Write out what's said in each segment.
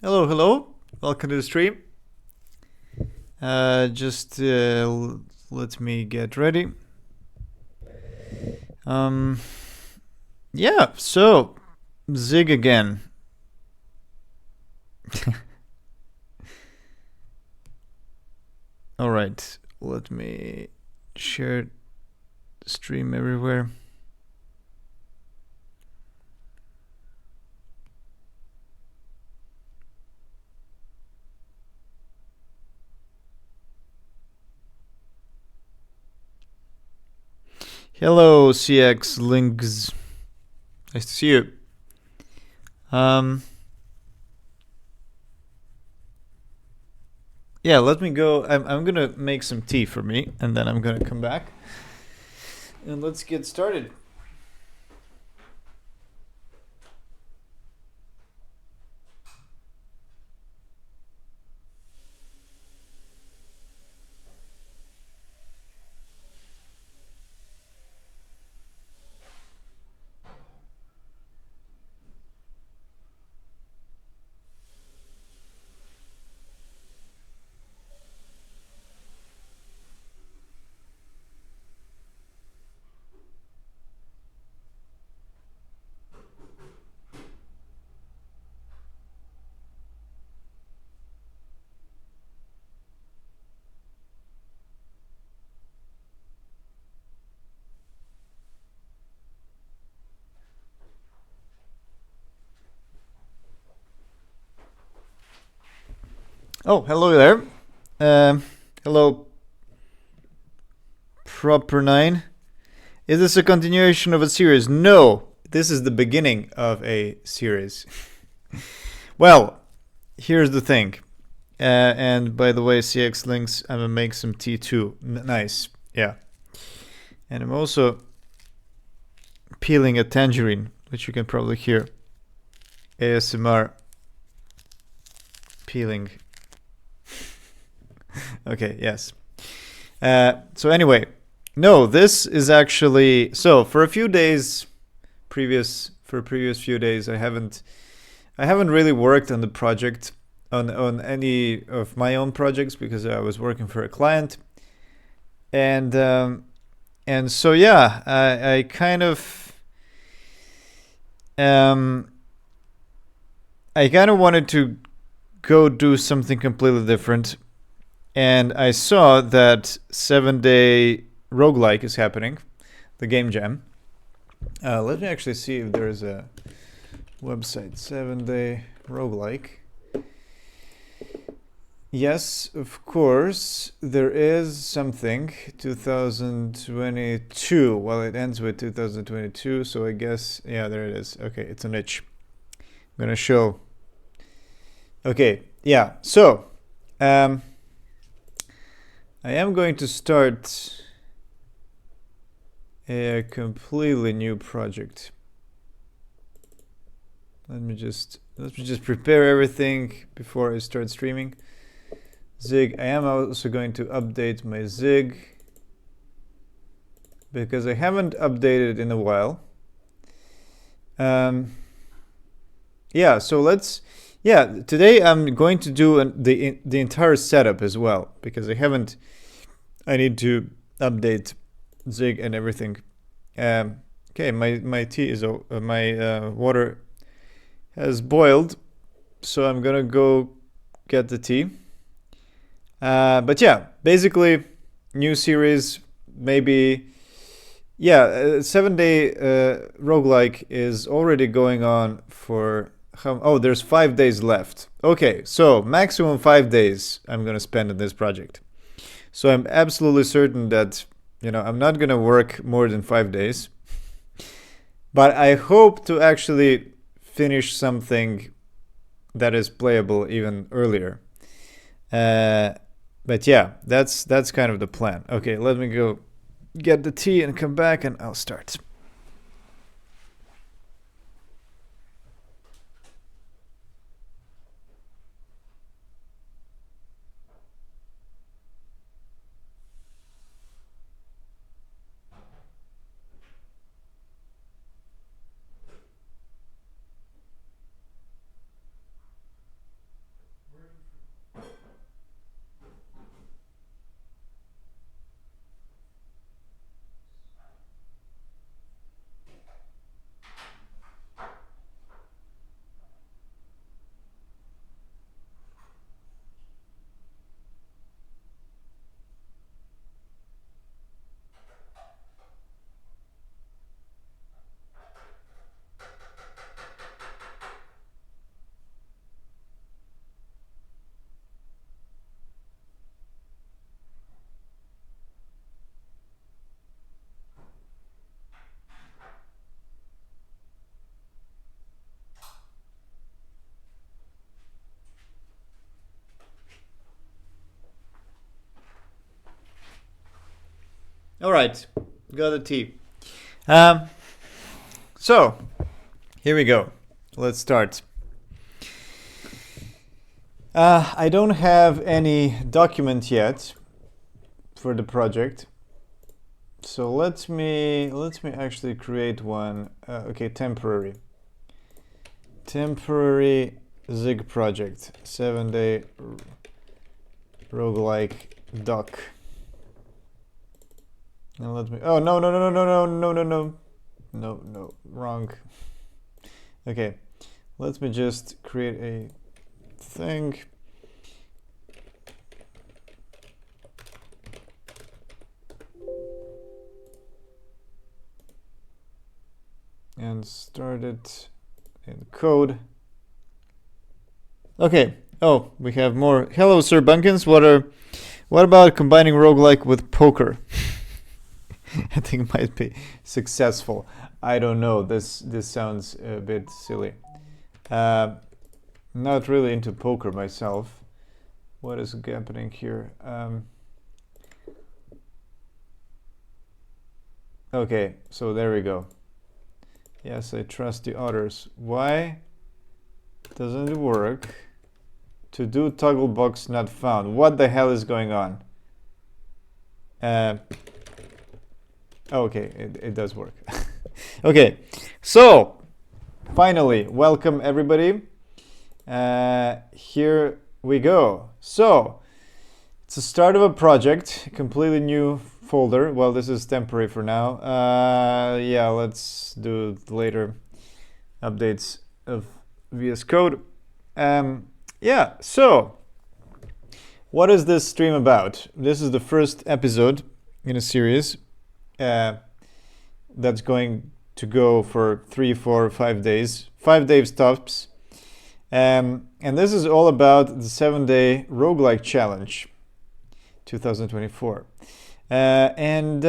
Hello, hello. Welcome to the stream. Just let me get ready. Um, yeah. So, Zig again. All right. Let me share the stream everywhere. Hello, CX Links. Nice to see you. Yeah, let me go. I'm gonna make some tea for me, and then I'm gonna come back. And let's get started. Oh, hello there. Hello, Proper 9. Is this a continuation of a series? No, this is the beginning of a series. Well, here's the thing. And by the way, CX Links, I'm gonna make some tea too. Nice, yeah. And I'm also peeling a tangerine, which you can probably hear. ASMR peeling. Okay, yes. So anyway, no, this is actually so for a few days previous few days I haven't really worked on the project on any of my own projects because I was working for a client, and so yeah, I kind of wanted to go do something completely different, and I saw that 7-day roguelike is happening, the game jam. Let me actually see if there is a website. 7-day roguelike. Yes, of course, there is something. 2022. Well, it ends with 2022, so I guess, yeah, there it is. Okay, it's an itch. I'm gonna show. Okay, yeah, so I am going to start a completely new project. Let me just prepare everything before I start streaming. Zig, I am also going to update my Zig because I haven't updated in a while. Yeah, so today I'm going to do the entire setup as well because I need to update Zig and everything. Okay, my tea is my water has boiled, so I'm gonna go get the tea. But yeah, basically, new series, maybe. Yeah, 7-day roguelike is already going on for oh, there's 5 days left. Okay, so maximum 5 days I'm gonna spend on this project. So I'm absolutely certain that I'm not gonna work more than 5 days, but I hope to actually finish something that is playable even earlier. But yeah, that's kind of the plan. Okay, let me go get the tea and come back and I'll start. All right, got a T. So here we go. Let's start. I don't have any document yet for the project, so let me actually create one. Okay, temporary Zig project, 7-day roguelike doc. And let me. Oh no, wrong. Okay, let me just create a thing. And start it in code. Okay. Oh, we have more. Hello, Sir Bunkins. What about combining roguelike with poker? I think it might be successful. I don't know. This sounds a bit silly. Not really into poker myself. What is happening here? Okay, so there we go. Yes, I trust the others. Why doesn't it work? To do toggle box not found. What the hell is going on? Okay, it does work. Okay, so finally, welcome everybody. Here we go. So it's the start of a project, completely new folder. Well, this is temporary for now. Yeah, let's do later updates of VS Code. Yeah, so what is this stream about? This is the first episode in a series that's going to go for 3, 4, 5 days. 5 days tops. And this is all about the 7-day roguelike challenge 2024. And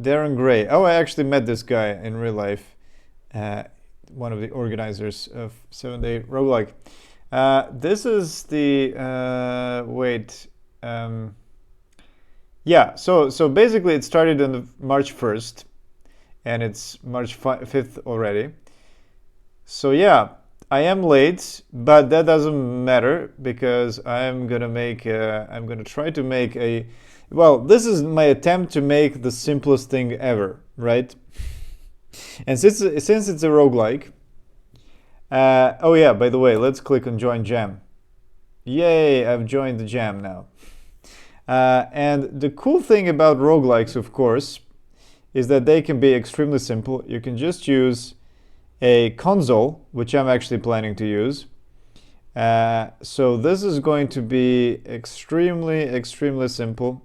Darren Gray. Oh, I actually met this guy in real life. One of the organizers of 7-day roguelike. This is the yeah, so basically it started on March 1st and it's March 5th already. So yeah, I am late, but that doesn't matter because I'm gonna try to make a, well, this is my attempt to make the simplest thing ever, right? And since it's a roguelike, oh yeah, by the way, let's click on join jam. Yay, I've joined the jam now. And the cool thing about roguelikes, of course, is that they can be extremely simple. You can just use a console, which I'm actually planning to use. So this is going to be extremely simple.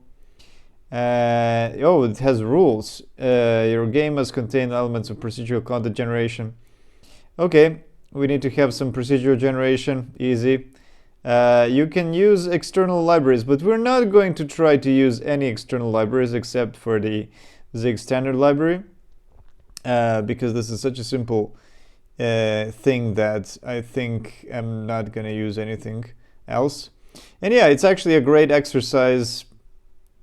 Oh, it has rules. Your game must contain elements of procedural content generation. Okay, we need to have some procedural generation. Easy. You can use external libraries, but we're not going to try to use any external libraries except for the Zig standard library, because this is such a simple thing that I think I'm not going to use anything else. And yeah, it's actually a great exercise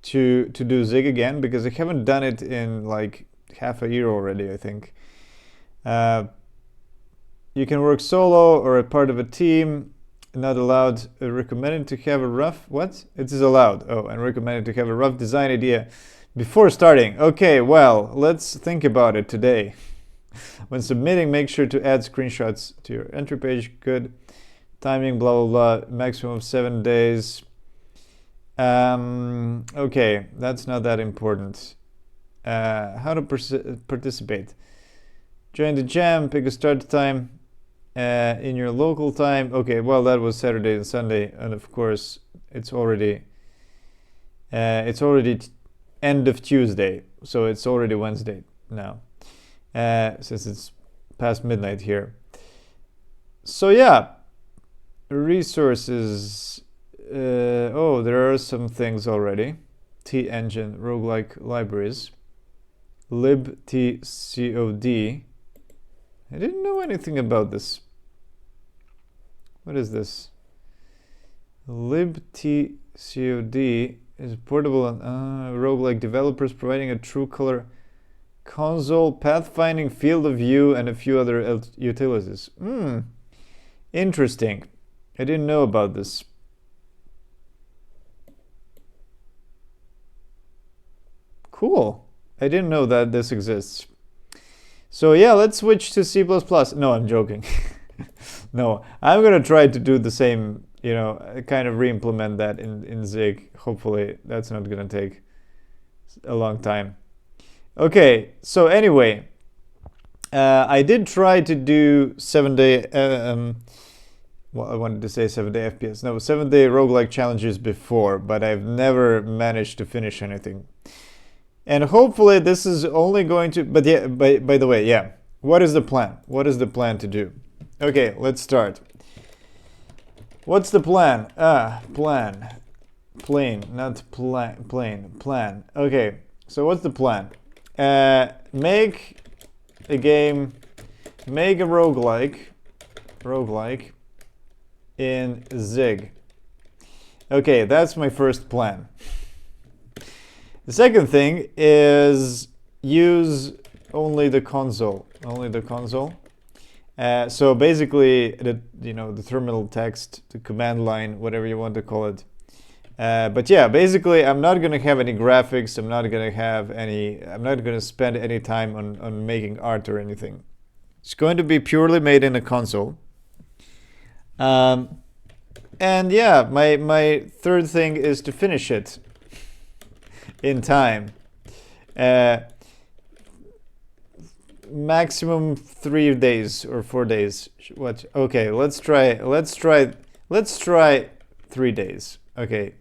to do Zig again, because I haven't done it in like half a year already, I think. You can work solo or a part of a team. Not allowed. Recommended to have a rough, what? It is allowed. Oh, and recommended to have a rough design idea before starting. Okay, well, let's think about it today. When submitting, make sure to add screenshots to your entry page. Good. Timing, blah, blah, blah. Maximum of 7 days. Okay, that's not that important. How to participate. Join the jam, pick a start time in your local time. Okay, well, that was Saturday and Sunday, and of course, it's already end of Tuesday, so it's already Wednesday now, since it's past midnight here. So yeah, resources. Oh, there are some things already. T-engine, roguelike libraries, libtcod. I didn't know anything about this. What is this? libtcod is portable and roguelike developers providing a true color console, pathfinding, field of view, and a few other utilities. Interesting. I didn't know about this. Cool. I didn't know that this exists. So yeah, let's switch to C++. No, I'm joking. No, I'm gonna try to do the same, you know, kind of re-implement that in Zig. Hopefully that's not gonna take a long time. Okay, so anyway, I did try to do 7-day, well, I wanted to say 7-day FPS. No, 7-day roguelike challenges before, but I've never managed to finish anything. And hopefully this is only going to, but yeah, by the way, yeah, what is the plan? What is the plan to do? Okay, let's start. What's the plan? Plan. Plane, not plane, plan. Okay, so what's the plan? Make a game, make a roguelike in Zig. Okay, that's my first plan. The second thing is use only the console. So basically, the terminal text, the command line, whatever you want to call it. But yeah, basically, I'm not gonna have any graphics. I'm not gonna spend any time on making art or anything. It's going to be purely made in a console. And yeah, my third thing is to finish it in time. Maximum 3 days or 4 days. What? Okay, let's try 3 days. Okay.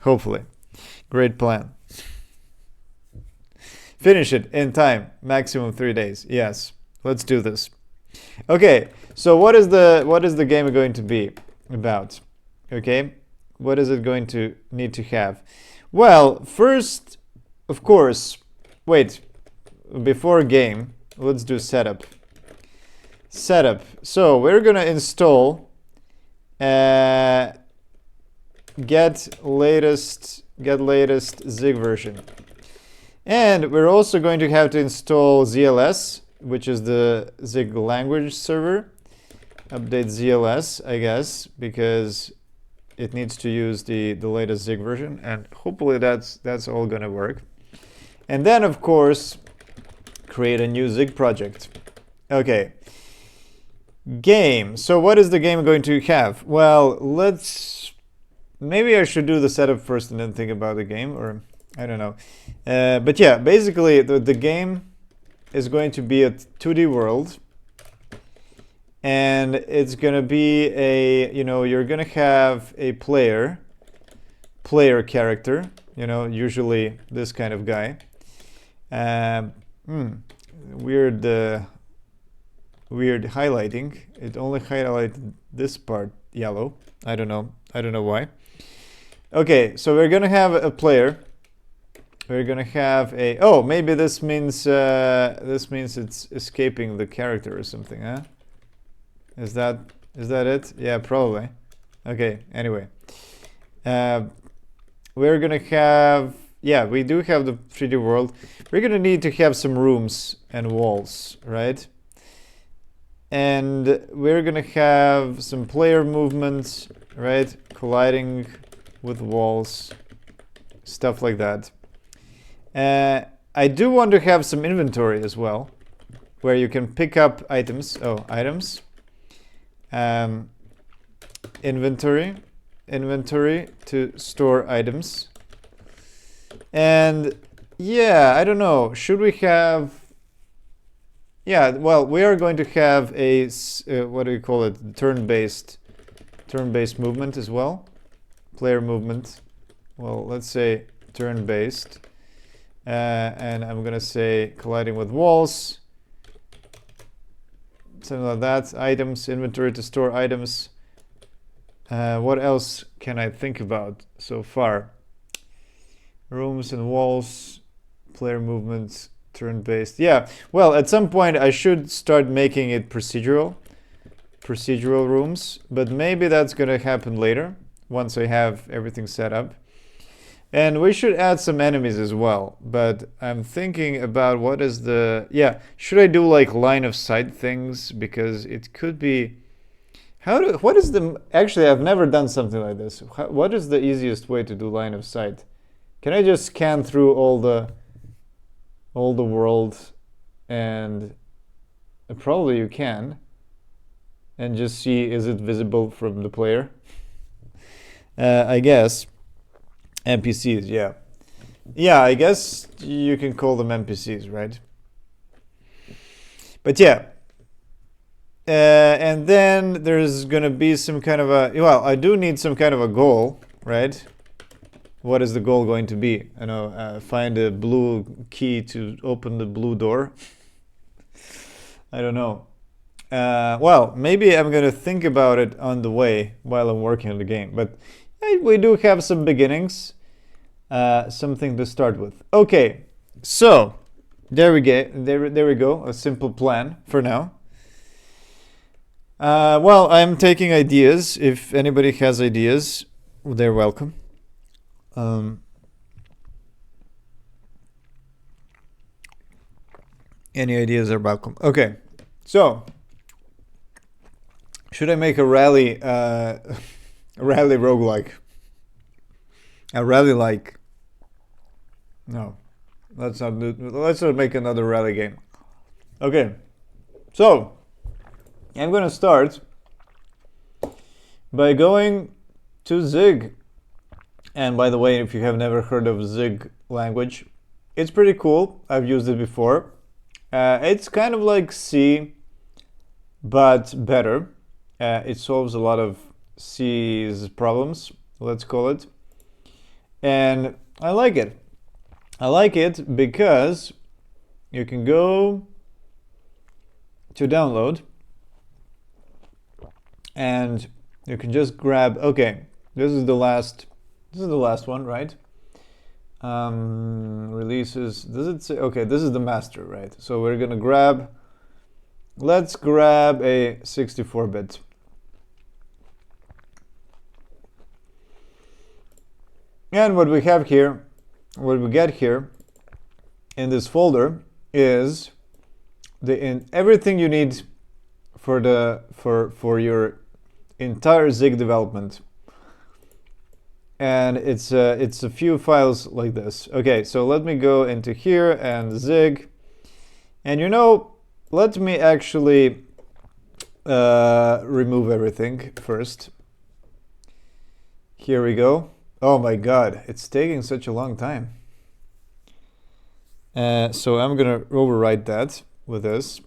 Hopefully. Great plan. Finish it in time. Maximum 3 days. Yes. Let's do this. Okay. So what is the game going to be about? Okay. What is it going to need to have? Well, first, of course, wait, before game, let's do setup. So we're gonna install get latest Zig version. And we're also going to have to install ZLS, which is the Zig language server. Update ZLS, I guess, because it needs to use the latest Zig version, and hopefully that's all gonna work. And then, of course, create a new Zig project. Okay. Game. So what is the game going to have? Well, maybe I should do the setup first and then think about the game, or I don't know. But yeah, basically the game is going to be a 2D world. And it's gonna be you're gonna have a player character, usually this kind of guy. Weird highlighting. It only highlighted this part yellow. I don't know why. Okay, so we're gonna have a player. We're gonna have maybe this means it's escaping the character or something, huh? Is that it? Yeah, probably. Okay, anyway. We're gonna have, we do have the 3D world. We're gonna need to have some rooms and walls, right? And we're gonna have some player movements, right? Colliding with walls, stuff like that. I do want to have some inventory as well, where you can pick up items. Items. Inventory to store items. And yeah, I don't know, should we have, well, we are going to have a what do we call it, turn-based movement as well, player movement. Well, let's say turn-based, and I'm gonna say colliding with walls, something like that. Items, inventory to store items. What else can I think about so far? Rooms and walls, player movements, turn-based. Yeah, well, at some point I should start making it procedural rooms, but maybe that's gonna happen later. once I have everything set up. And we should add some enemies as well, but I'm thinking about what is the, yeah, should I do like line of sight things? Because it could be, what is the, actually I've never done something like this. What is the easiest way to do line of sight? Can I just scan through all the world, and probably you can, and just see is it visible from the player? I guess. NPCs, yeah. Yeah, I guess you can call them NPCs, right? But yeah. And then there's gonna be some kind of a, well, I do need some kind of a goal, right? What is the goal going to be? I know, find a blue key to open the blue door. I don't know. Well, maybe I'm gonna think about it on the way while I'm working on the game. But we do have some beginnings, something to start with. Okay, so there we go. There we go. A simple plan for now. Well, I'm taking ideas. If anybody has ideas, they're welcome. Any ideas are welcome. Okay, so should I make a rally, rally roguelike? A rally like? No, let's not do. Let's not make another rally game. Okay, so I'm gonna start by going to Zig. And by the way, if you have never heard of Zig language, it's pretty cool. I've used it before. It's kind of like C, but better. It solves a lot of C's problems, let's call it. And I like it. I like it because you can go to download and you can just grab, okay, this is the last one, right? Releases, does it say, okay, this is the master, right? So we're gonna grab, let's grab a 64-bit. And what we have here, what we get here in this folder is everything you need for your entire Zig development. And it's a few files like this. Okay, so let me go into here and Zig, and let me actually remove everything first. Here we go. Oh my god, it's taking such a long time. So I'm gonna overwrite that with this.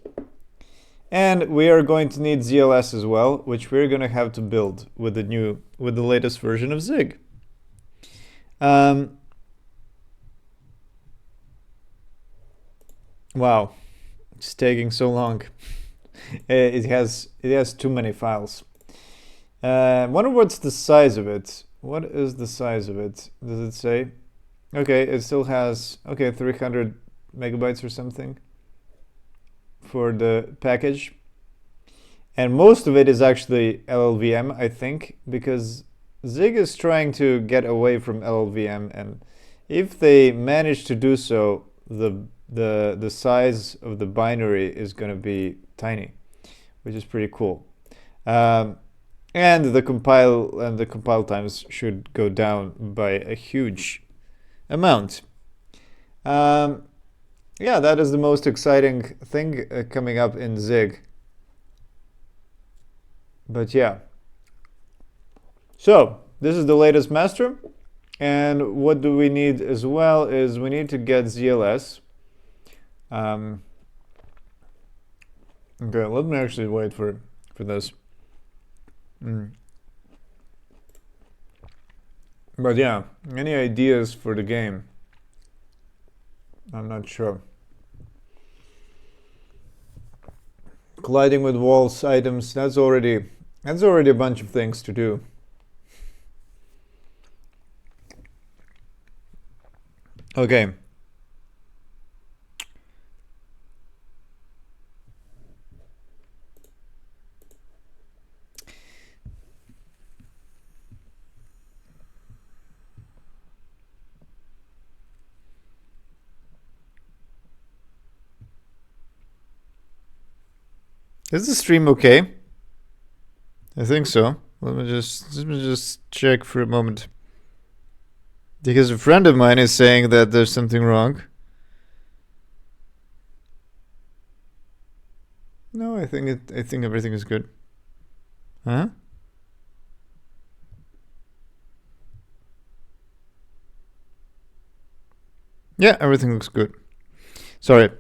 And we are going to need ZLS as well, which we're gonna have to build with the latest version of Zig. Wow, it's taking so long. It has too many files. Wonder what's the size of it. What is the size of it? Does it say? Okay, it still has 300 megabytes or something for the package. And most of it is actually LLVM, I think, because Zig is trying to get away from LLVM, and if they manage to do so, the size of the binary is going to be tiny, which is pretty cool. And the compile times should go down by a huge amount. Yeah, that is the most exciting thing coming up in Zig. But yeah. So this is the latest master, and what do we need as well is we need to get ZLS. Okay, let me actually wait for this. But yeah, any ideas for the game? I'm not sure. Colliding with walls, items, that's already a bunch of things to do. Okay. Is the stream okay? I think so. Let me just check for a moment. Because a friend of mine is saying that there's something wrong. No, I think everything is good. Huh? Yeah, everything looks good. Sorry.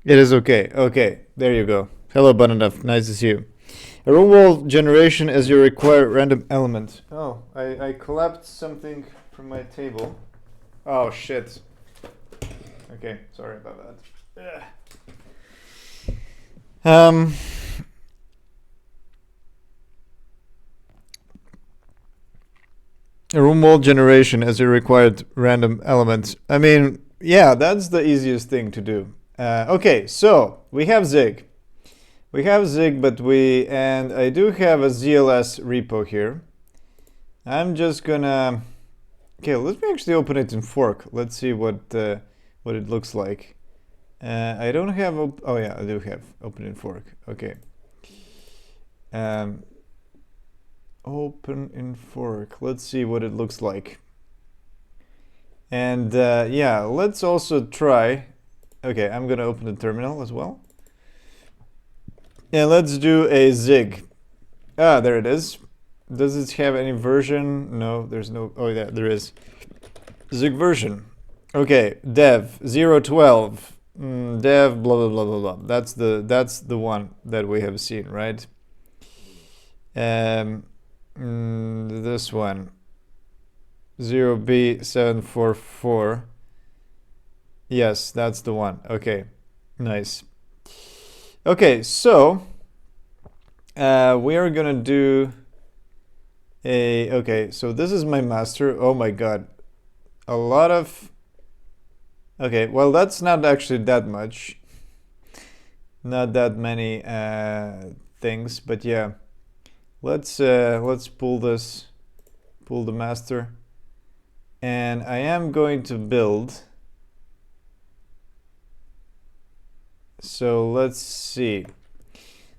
It is okay. Okay, there you go. Hello, Butternuff. Nice to see you. A room wall generation as your required random element. Oh, I collapsed something from my table. Oh, shit. Okay, sorry about that. A room wall generation as a required random element. I mean, yeah, that's the easiest thing to do. Okay, so we have Zig. We have Zig, and I do have a ZLS repo here. I'm just gonna, okay, let me actually open it in fork. Let's see what it looks like. I don't have, oh yeah, I do have open in fork. Okay. Open in fork. Let's see what it looks like. And yeah, let's also try. Okay, I'm gonna open the terminal as well. And let's do a Zig. Ah, there it is. Does it have any version? No, there's no. Oh yeah, there is. Zig version. Okay, dev 012. Dev blah blah blah blah blah. That's the one that we have seen, right? This one 0B744. Yes, that's the one. Okay, nice. Okay, so we are gonna do a, okay, so this is my master. Oh my god, a lot of, okay, well, that's not actually that much, not that many things, but yeah, let's pull the master, and I am going to build. So let's see.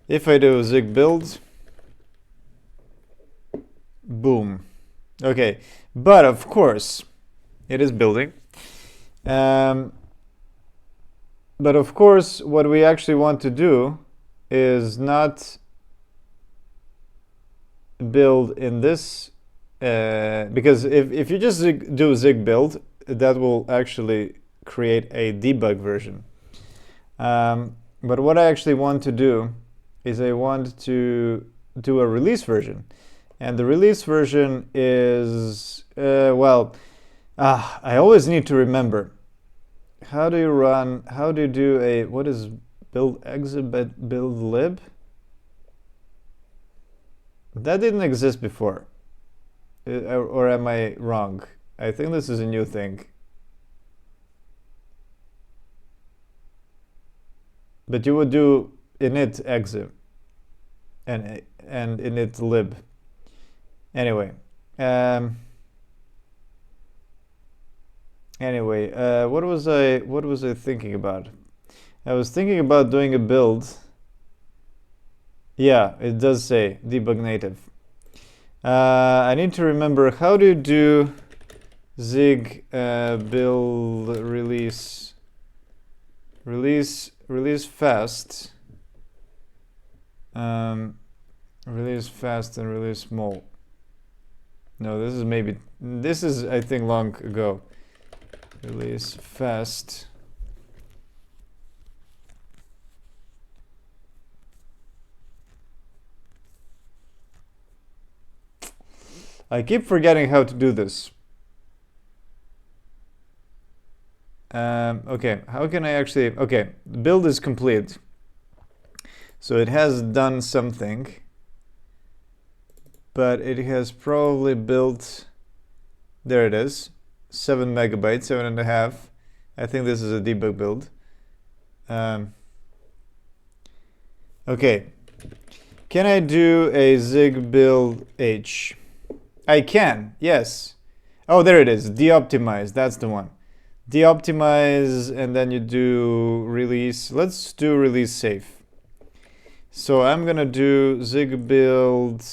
If I do Zig build, boom. Okay, but of course, it is building. But of course, what we actually want to do is not build in this, because if you just do Zig build, that will actually create a debug version. But what I actually want to do is I want to do a release version. And the release version is, well, I always need to remember. How do you do a, what is build exhibit build lib? That didn't exist before. Or am I wrong? I think this is a new thing. But you would do init exit and init lib. Anyway, what was I thinking about? I was thinking about doing a build. Yeah, it does say debug native. I need to remember, how do you do Zig build release fast, release fast and release small. No, this is I think long ago. Release fast. I keep forgetting how to do this. Okay, how can I actually, okay, the build is complete. So it has done something, but it has probably built, there it is, 7 megabytes, 7.5. I think this is a debug build. Okay, can I do a Zig build H? I can, yes. Oh, there it is, deoptimize, that's the one. Deoptimize, and then you do release. Let's do release safe. So I'm gonna do Zig build,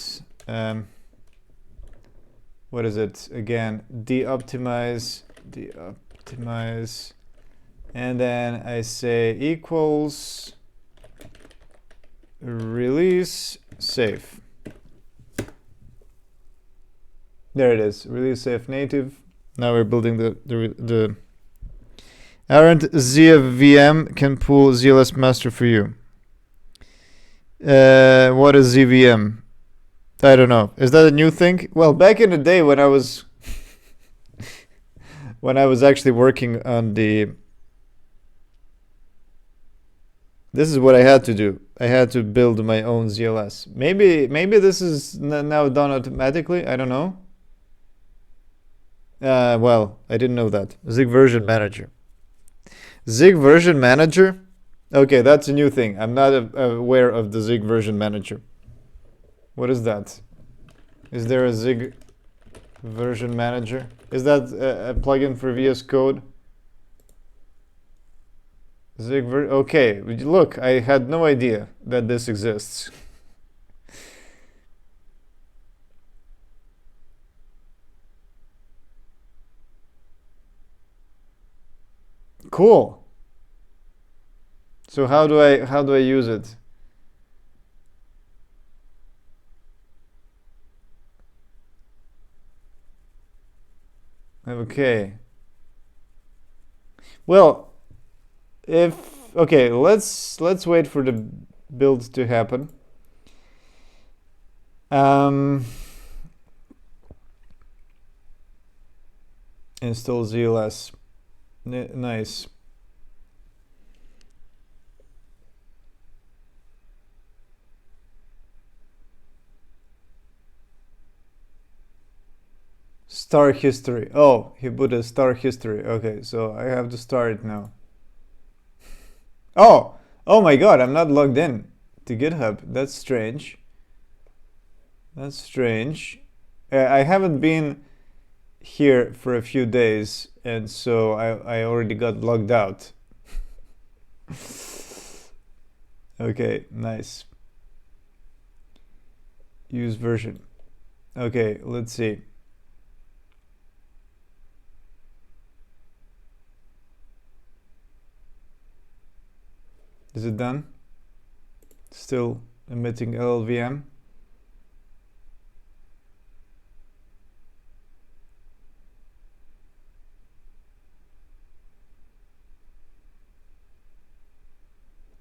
what is it again? Deoptimize, and then I say equals release safe. There it is, release safe native. Now we're building the Aren't ZVM can pull ZLS master for you. What is ZVM? I don't know. Is that a new thing? Well, back in the day when I was actually working on the, this is what I had to do. I had to build my own ZLS. Maybe this is now done automatically. I don't know. Well, I didn't know that. Zig version manager. Zig version manager? Okay, that's a new thing. I'm not aware of the Zig version manager. What is that? Is there a Zig version manager? Is that a plugin for VS Code? Okay, look, I had no idea that this exists. Cool. So how do I use it? Okay. Well, okay, let's wait for the build to happen. Install ZLS. Nice. Star history. Oh, he put a star history. Okay, so I have to start it now. Oh my god, I'm not logged in to GitHub. That's strange. That's strange. I haven't been here for a few days, and so I already got logged out. Okay, nice. Use version. Okay, let's see. Is it done? Still emitting LLVM.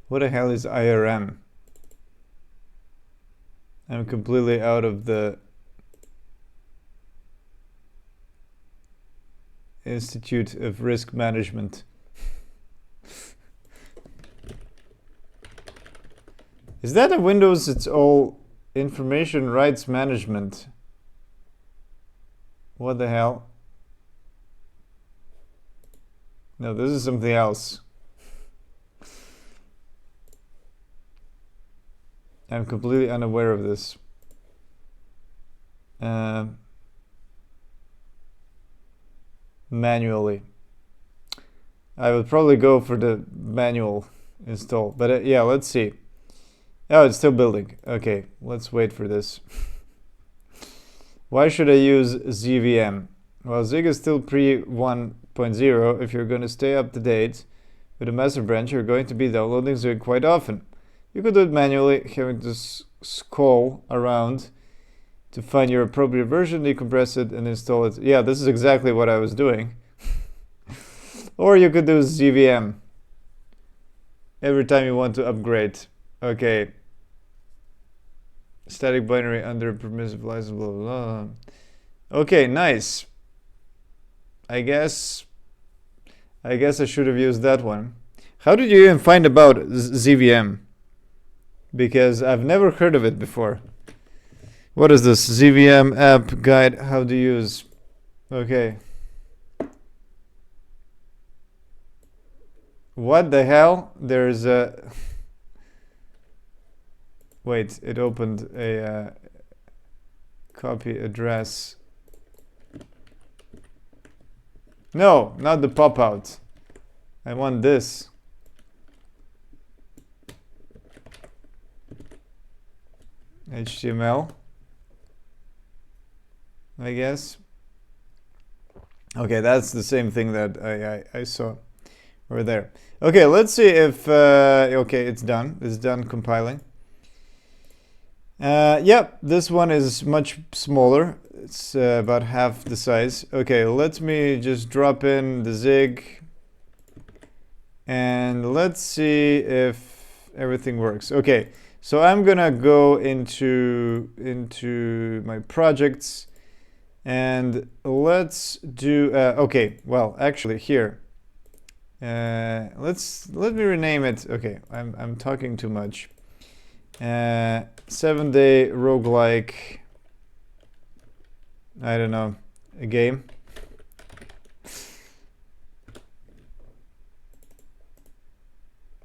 What the hell is IRM? I'm completely out of the Institute of Risk Management. Is that a Windows? It's all information rights management. What the hell? No, this is something else. I'm completely unaware of this. Manually. I would probably go for the manual install, but yeah, let's see. Oh, it's still building. Okay, let's wait for this. Why should I use ZVM? Well, Zig is still pre 1.0. If you're going to stay up to date with the master branch, you're going to be downloading Zig quite often. You could do it manually, having to scroll around to find your appropriate version, decompress it, and install it. Yeah, this is exactly what I was doing. Or you could do ZVM every time you want to upgrade. Okay. Static binary under permissive license, blah, blah, blah. Okay, nice. I guess I should have used that one. How did you even find about ZVM? Because I've never heard of it before. What is this? ZVM app guide, how to use. Okay. What the hell? There's a... Wait, it opened a copy address. No, not the pop-out. I want this. HTML, I guess. Okay, that's the same thing that I saw over there. Okay, let's see if, okay, it's done. It's done compiling. Yep, this one is much smaller. It's about half the size. Okay, let me just drop in the Zig and let's see if everything works. Okay, so I'm gonna go into my projects and let's do, okay, well, actually here, let me rename it. Okay, I'm talking too much. 7-day roguelike, I don't know, a game.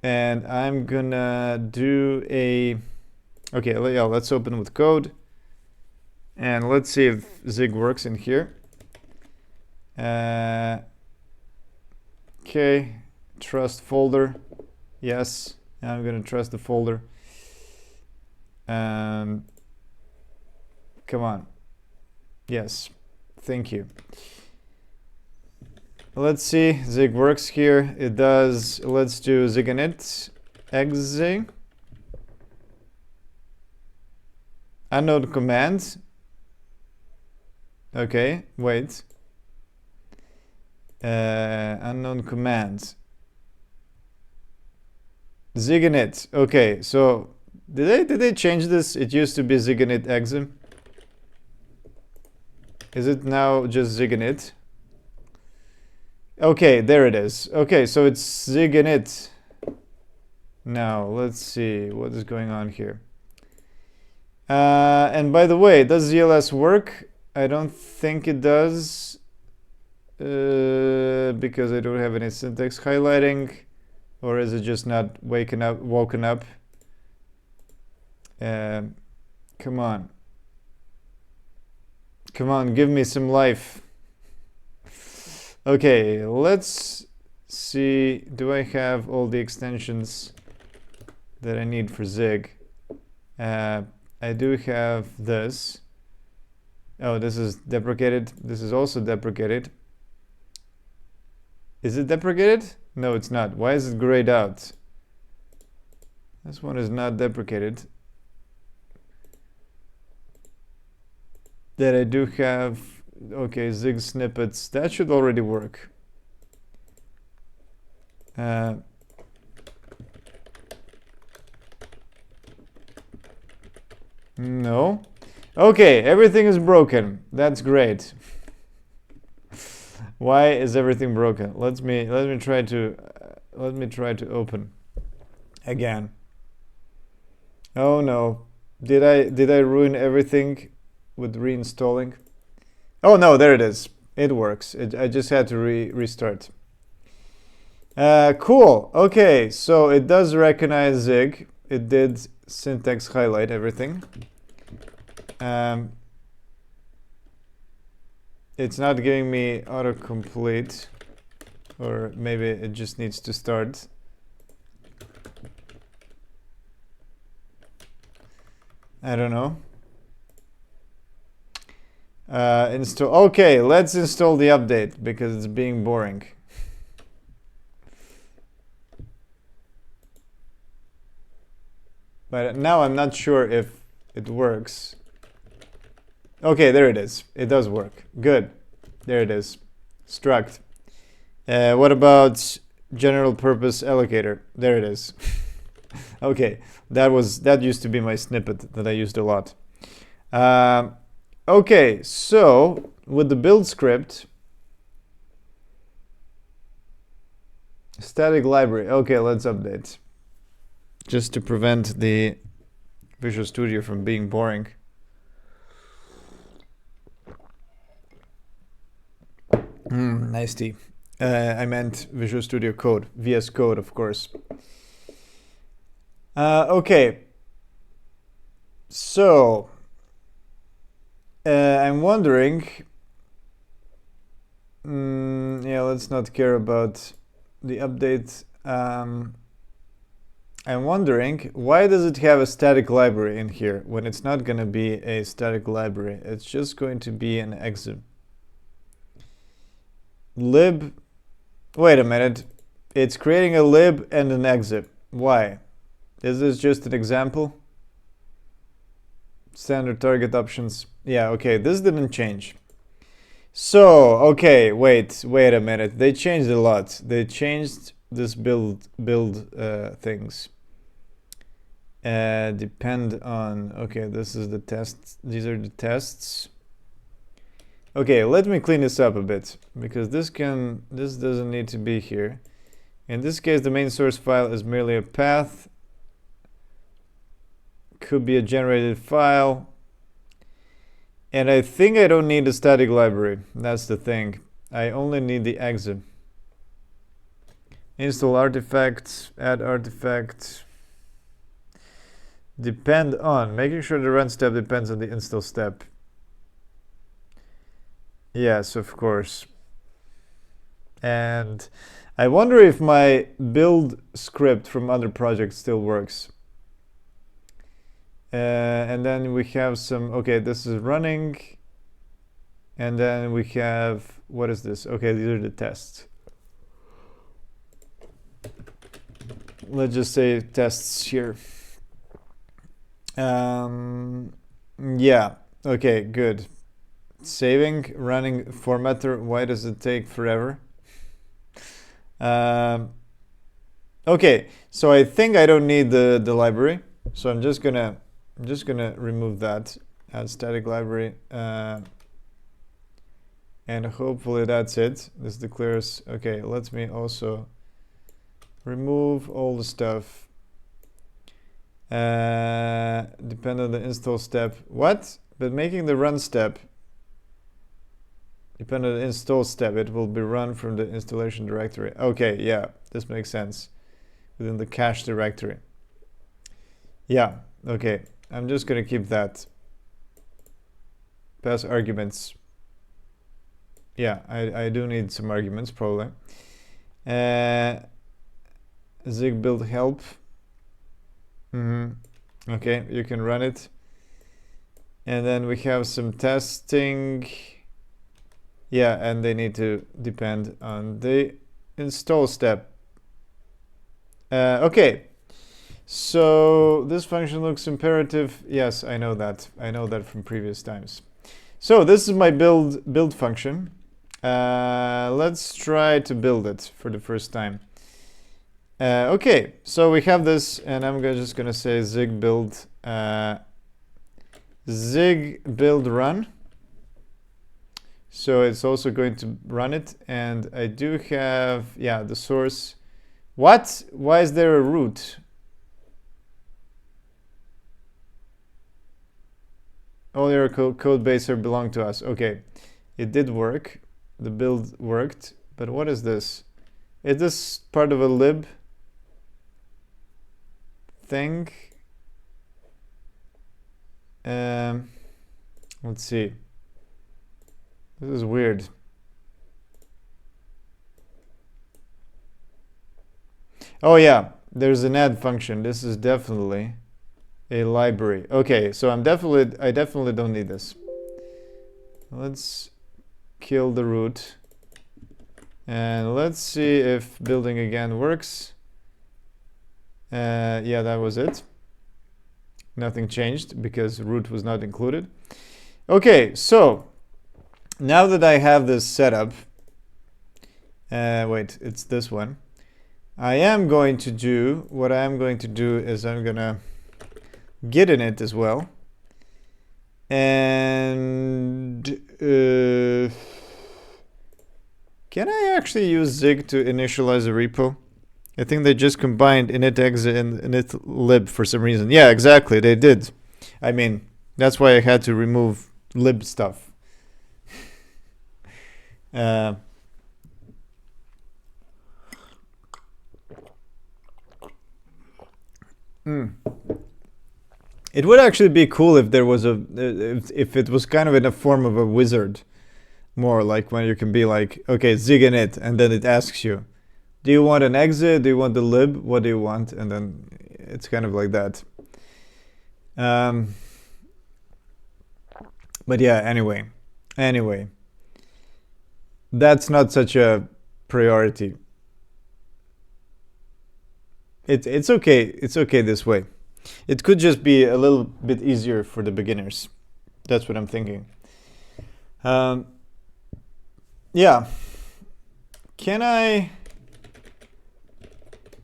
And I'm gonna do a, okay, yeah, let's open with code. And let's see if Zig works in here. Okay, trust folder. Yes, I'm gonna trust the folder. Come on. Yes, thank you. Let's see, Zig works here. It does. Let's do Zig and exe. Unknown command. Okay, wait. Unknown command. Zig and it. Okay, so did they change this? It used to be Zig and exe. Is it now just Zig and it? Okay, there it is. Okay, so it's Zig and it. Now, let's see what is going on here. And by the way, does ZLS work? I don't think it does. Because I don't have any syntax highlighting. Or is it just not woken up? Come on. Come on, give me some life. Okay, let's see. Do I have all the extensions that I need for Zig? I do have this. Oh, this is deprecated. This is also deprecated. Is it deprecated? No, it's not. Why is it grayed out? This one is not deprecated. That I do have. Okay, Zig snippets. That should already work. No. Okay, everything is broken. That's great. Why is everything broken? Let me try to open again. Oh no. Did I ruin everything with reinstalling? Oh no, there it is. It works. I just had to restart. Cool. Okay, so it does recognize Zig. It did syntax highlight everything. It's not giving me autocomplete, or maybe it just needs to start. I don't know. Install. Okay, let's install the update because it's being boring. But now I'm not sure if it works. Okay, there it is. It does work. Good. There it is. Struct. What about general purpose allocator? There it is. Okay, that used to be my snippet that I used a lot. Okay, so with the build script, static library. Okay, let's update. Just to prevent the Visual Studio from being boring. Nice tea. I meant Visual Studio Code, VS Code, of course. Okay. So, I'm wondering. Yeah, let's not care about the update. I'm wondering, why does it have a static library in here when it's not going to be a static library? It's just going to be an exit. Lib, wait a minute. It's creating a lib and an exit. Why? Is this just an example? Standard target options. Yeah, okay, this didn't change. So, okay, wait a minute. They changed a lot. They changed this build things. Depend on, okay, this is the test. These are the tests. Okay, let me clean this up a bit, because this doesn't need to be here. In this case, the main source file is merely a path. Could be a generated file. And I think I don't need a static library. That's the thing. I only need the exit. Install artifacts, add artifacts. Depend on, making sure the run step depends on the install step. Yes, of course. And I wonder if my build script from other projects still works. And then we have some, okay, this is running. And then we have, what is this? Okay, these are the tests. Let's just say tests here. Yeah, okay, good. Saving, running formatter, why does it take forever? Okay, so I think I don't need the library. So I'm just gonna remove that, add static library, and hopefully that's it. This declares, okay, let me also remove all the stuff. Depend on the install step. What? But making the run step, depend on the install step, it will be run from the installation directory. Okay, yeah, this makes sense. Within the cache directory. Yeah, okay. I'm just gonna keep that. Pass arguments. Yeah, I do need some arguments probably. Zig build help. Okay, you can run it. And then we have some testing. Yeah, and they need to depend on the install step. Okay. So this function looks imperative. Yes, I know that. I know that from previous times. So this is my build function. Let's try to build it for the first time. Okay, so we have this, and I'm just gonna say zig build run. So it's also going to run it, and I do have, yeah, the source. What? Why is there a root? All your code base belong to us. Okay, it did work. The build worked, but what is this? Is this part of a lib thing? Let's see. This is weird. Oh yeah, there's an add function. This is definitely a library. Okay, so I definitely don't need this. Let's kill the root. And let's see if building again works. Yeah, that was it. Nothing changed because root was not included. Okay, so now that I have this set up, wait, it's this one. What I am going to do is I'm gonna git in it as well. And can I actually use Zig to initialize a repo? I think they just combined init exit and init lib for some reason. Yeah, exactly, they did. I mean, that's why I had to remove lib stuff. It would actually be cool if there was if it was kind of in the form of a wizard, more like when you can be like, okay, Zig init, and then it asks you, do you want an exit? Do you want the lib? What do you want? And then it's kind of like that. But yeah, anyway, that's not such a priority. It's okay. It's okay this way. It could just be a little bit easier for the beginners. That's what I'm thinking. Yeah. Can I?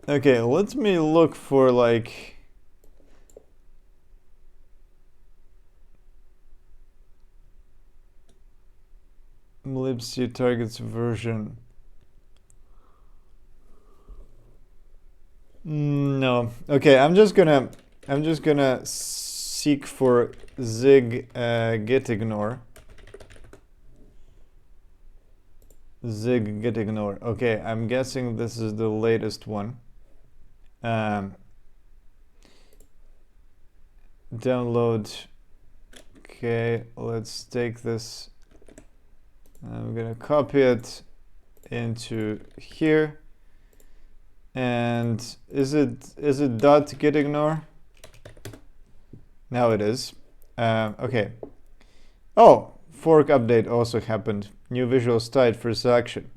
Okay, let me look for like. libc targets version. No. Okay, I'm just gonna seek for Zig git ignore. Zig git ignore. Okay, I'm guessing this is the latest one. Download. Okay, let's take this. I'm gonna copy it into here. And is it dot git ignore? Now it is. Okay. Oh, fork update also happened. New visual style for selection.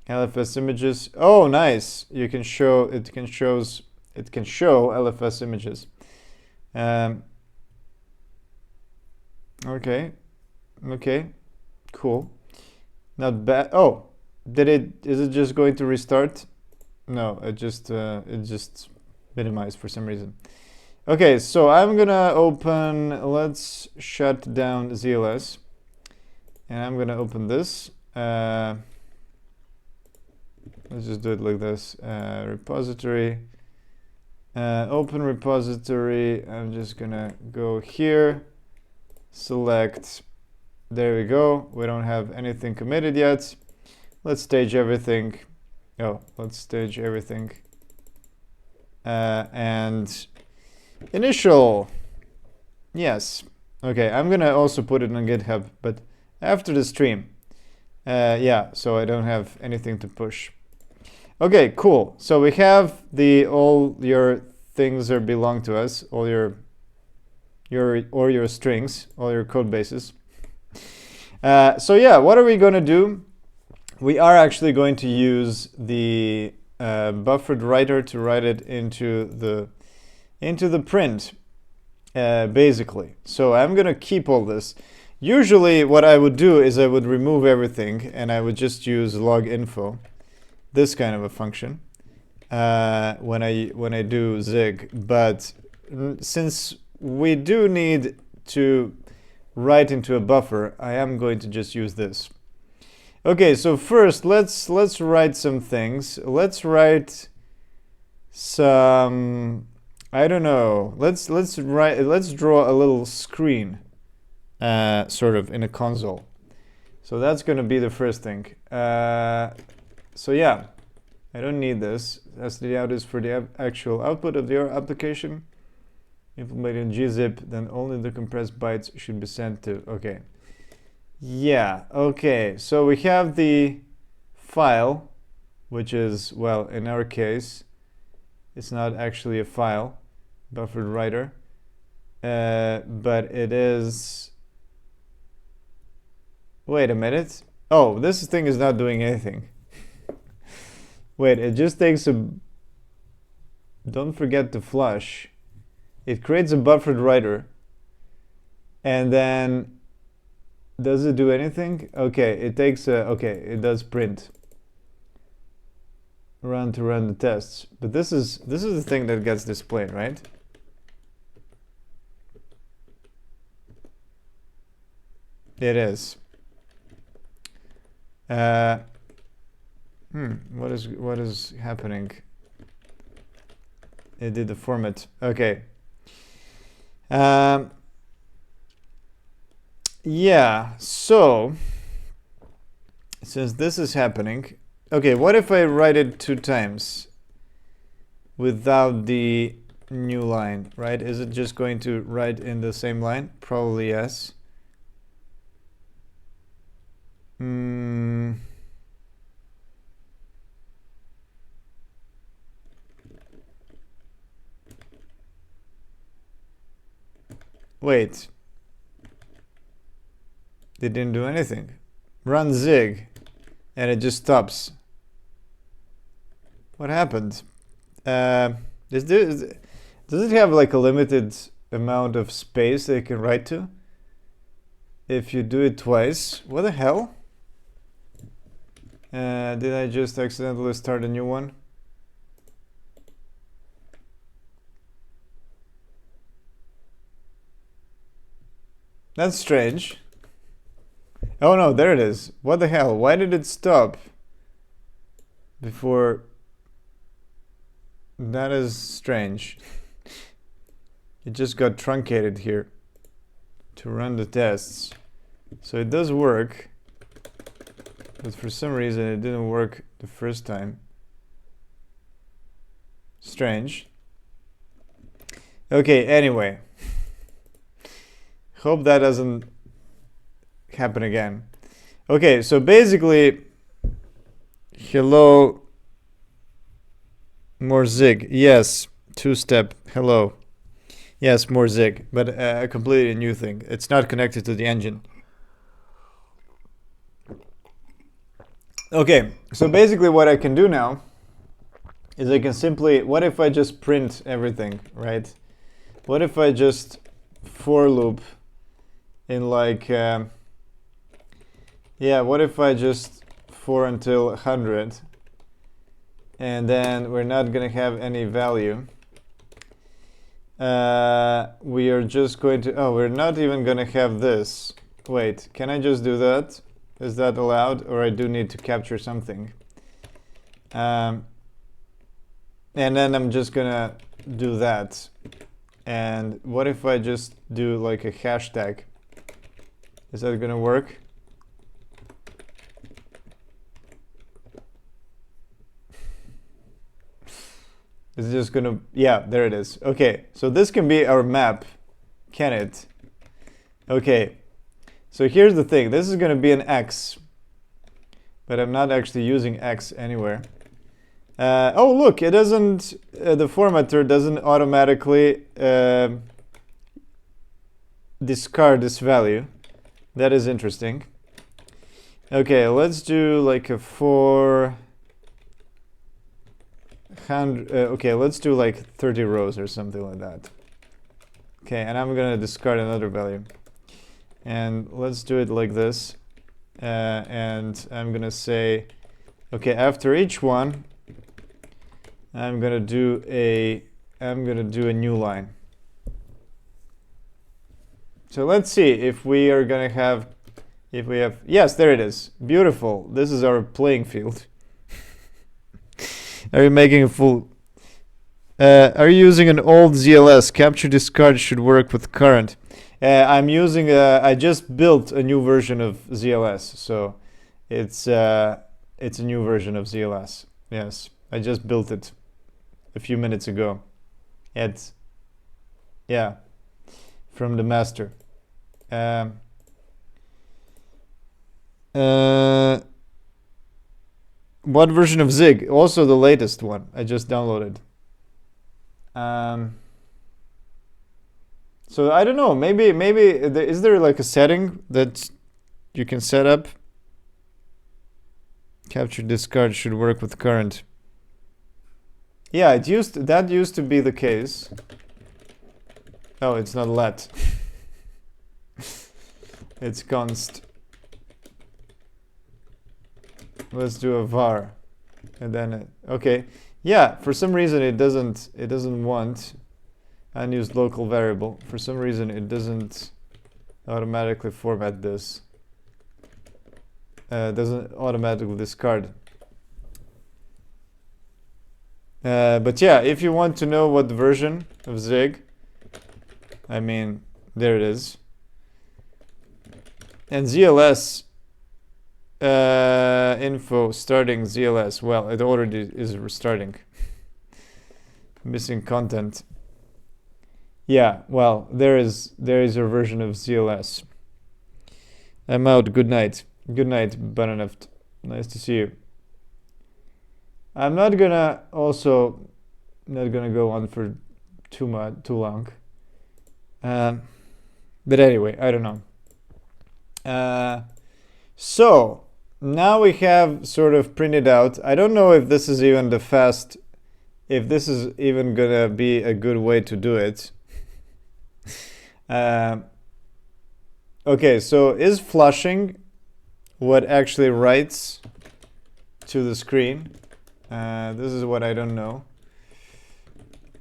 LFS images. Oh, nice. You can show it can show LFS images. Okay. Okay. Cool. Not bad. Oh, is it just going to restart? No, it just minimized for some reason. Okay, so I'm gonna open, let's shut down ZLS. And I'm gonna open this. Let's just do it like this. Repository. Open repository. I'm just gonna go here. Select. There we go. We don't have anything committed yet. Let's stage everything. Oh, let's stage everything. And initial. Yes. Okay, I'm gonna also put it on GitHub, but after the stream. Yeah, so I don't have anything to push. Okay, cool. So we have all your things that belong to us, all your strings, all your code bases. So yeah, what are we gonna do? We are actually going to use the buffered writer to write it into the print, basically. So I'm gonna keep all this. Usually, what I would do is I would remove everything and I would just use log info, this kind of a function, when I do Zig. But since we do need to write into a buffer, I am going to just use this. Okay, so first let's write some things. Let's write some, I don't know. Let's draw a little screen, sort of in a console. So that's going to be the first thing. So yeah, I don't need this. std out is for the actual output of your application. Implemented in gzip, then only the compressed bytes should be sent to. Okay. Yeah, okay, so we have the file, which is, well, in our case, it's not actually a file, buffered writer, but it is, wait a minute. Oh, this thing is not doing anything. Wait, it just takes don't forget to flush. It creates a buffered writer, and then does it do anything? Okay, it takes okay, it does print. Run to run the tests. But this is the thing that gets displayed, right? It is. What is happening? It did the format. Okay. Yeah, so since this is happening, okay, what if I write it 2 times without the new line, right? Is it just going to write in the same line? Probably yes. Wait. They didn't do anything. Run Zig, and it just stops. What happened? Does it have like a limited amount of space that it can write to? If you do it twice, what the hell? Did I just accidentally start a new one? That's strange. Oh no, there it is. What the hell? Why did it stop before? That is strange. It just got truncated here to run the tests. So it does work, but for some reason it didn't work the first time. Strange. Okay, anyway. Hope that doesn't happen again. Okay, so basically, hello, more Zig. Yes, two-step, hello. Yes, more Zig, but a completely new thing. It's not connected to the engine. Okay, so basically what I can do now is I can simply, what if I just print everything, right? What if I just for loop in like, yeah, what if I just for until 100 and then we're not gonna have any value. We are just going to, oh, we're not even gonna have this. Wait, can I just do that? Is that allowed, or I do need to capture something? And then I'm just gonna do that. And what if I just do like a hashtag? Is that gonna work? It's just gonna, yeah, there it is. Okay, so this can be our map, can it? Okay, so here's the thing. This is gonna be an X, but I'm not actually using X anywhere. Oh, look, it doesn't, the formatter doesn't automatically discard this value. That is interesting. Okay, let's do like a 400, okay, let's do like 30 rows or something like that. Okay, and I'm gonna discard another value. And let's do it like this. And I'm gonna say, okay, after each one, I'm gonna do a new line. So let's see if we are gonna have, if we have, yes, there it is. Beautiful. This is our playing field. Are you making a full? Are you using an old ZLS? Capture discard should work with current. I'm using. I just built a new version of ZLS, so it's a new version of ZLS. Yes, I just built it a few minutes ago. It's, yeah, from the master. What version of Zig? Also the latest one. I just downloaded. So I don't know. Maybe is there like a setting that you can set up? Capture discard should work with current. Yeah, that used to be the case. Oh, it's not let. It's const. Let's do a var, and then okay, yeah. For some reason it doesn't want unused local variable. For some reason it doesn't automatically format this. Doesn't automatically discard. But yeah, if you want to know what version of Zig, I mean, there it is. And ZLS info starting ZLS. Well, it already is restarting. Missing content. Yeah, well, there is a version of ZLS. I'm out. Good night. Good night, Bananaft. Nice to see you. I'm not gonna go on for too long. But anyway, I don't know. So now we have sort of printed out. I don't know if this is even if this is even gonna be a good way to do it. Okay, so is flushing what actually writes to the screen? This is what I don't know.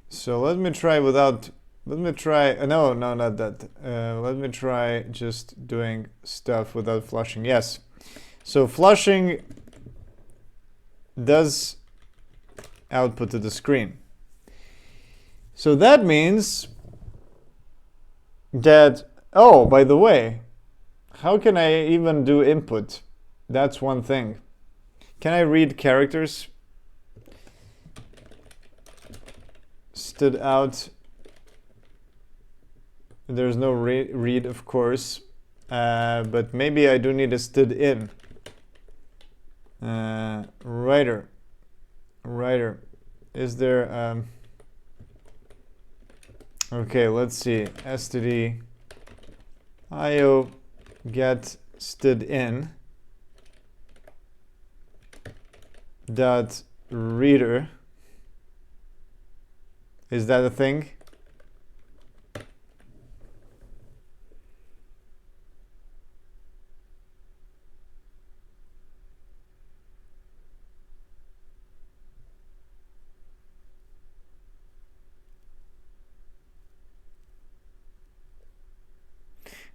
So let me try without, let me try, no, not that. Let me try just doing stuff without flushing. Yes. So flushing does output to the screen. So that means that, oh, by the way, how can I even do input? That's one thing. Can I read characters? Stood out. There's no read, of course, but maybe I do need a stood in. Writer. Is there? Okay, let's see. std io get stood in dot reader. Is that a thing?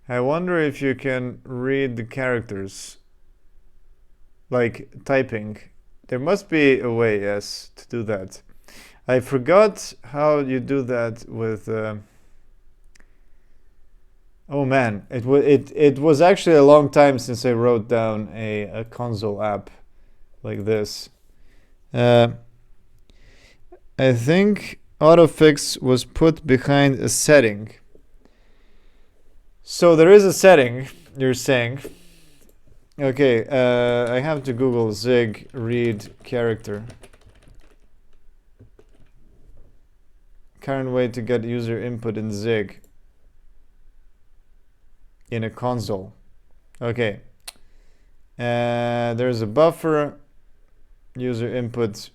I wonder if you can read the characters, like typing. There must be a way, yes, to do that. I forgot how you do that with. Oh man, it was actually a long time since I wrote down a console app like this. I think autofix was put behind a setting. So there is a setting, you're saying. Okay, I have to Google Zig read character. Current way to get user input in Zig in a console. Okay. There's a buffer, user input,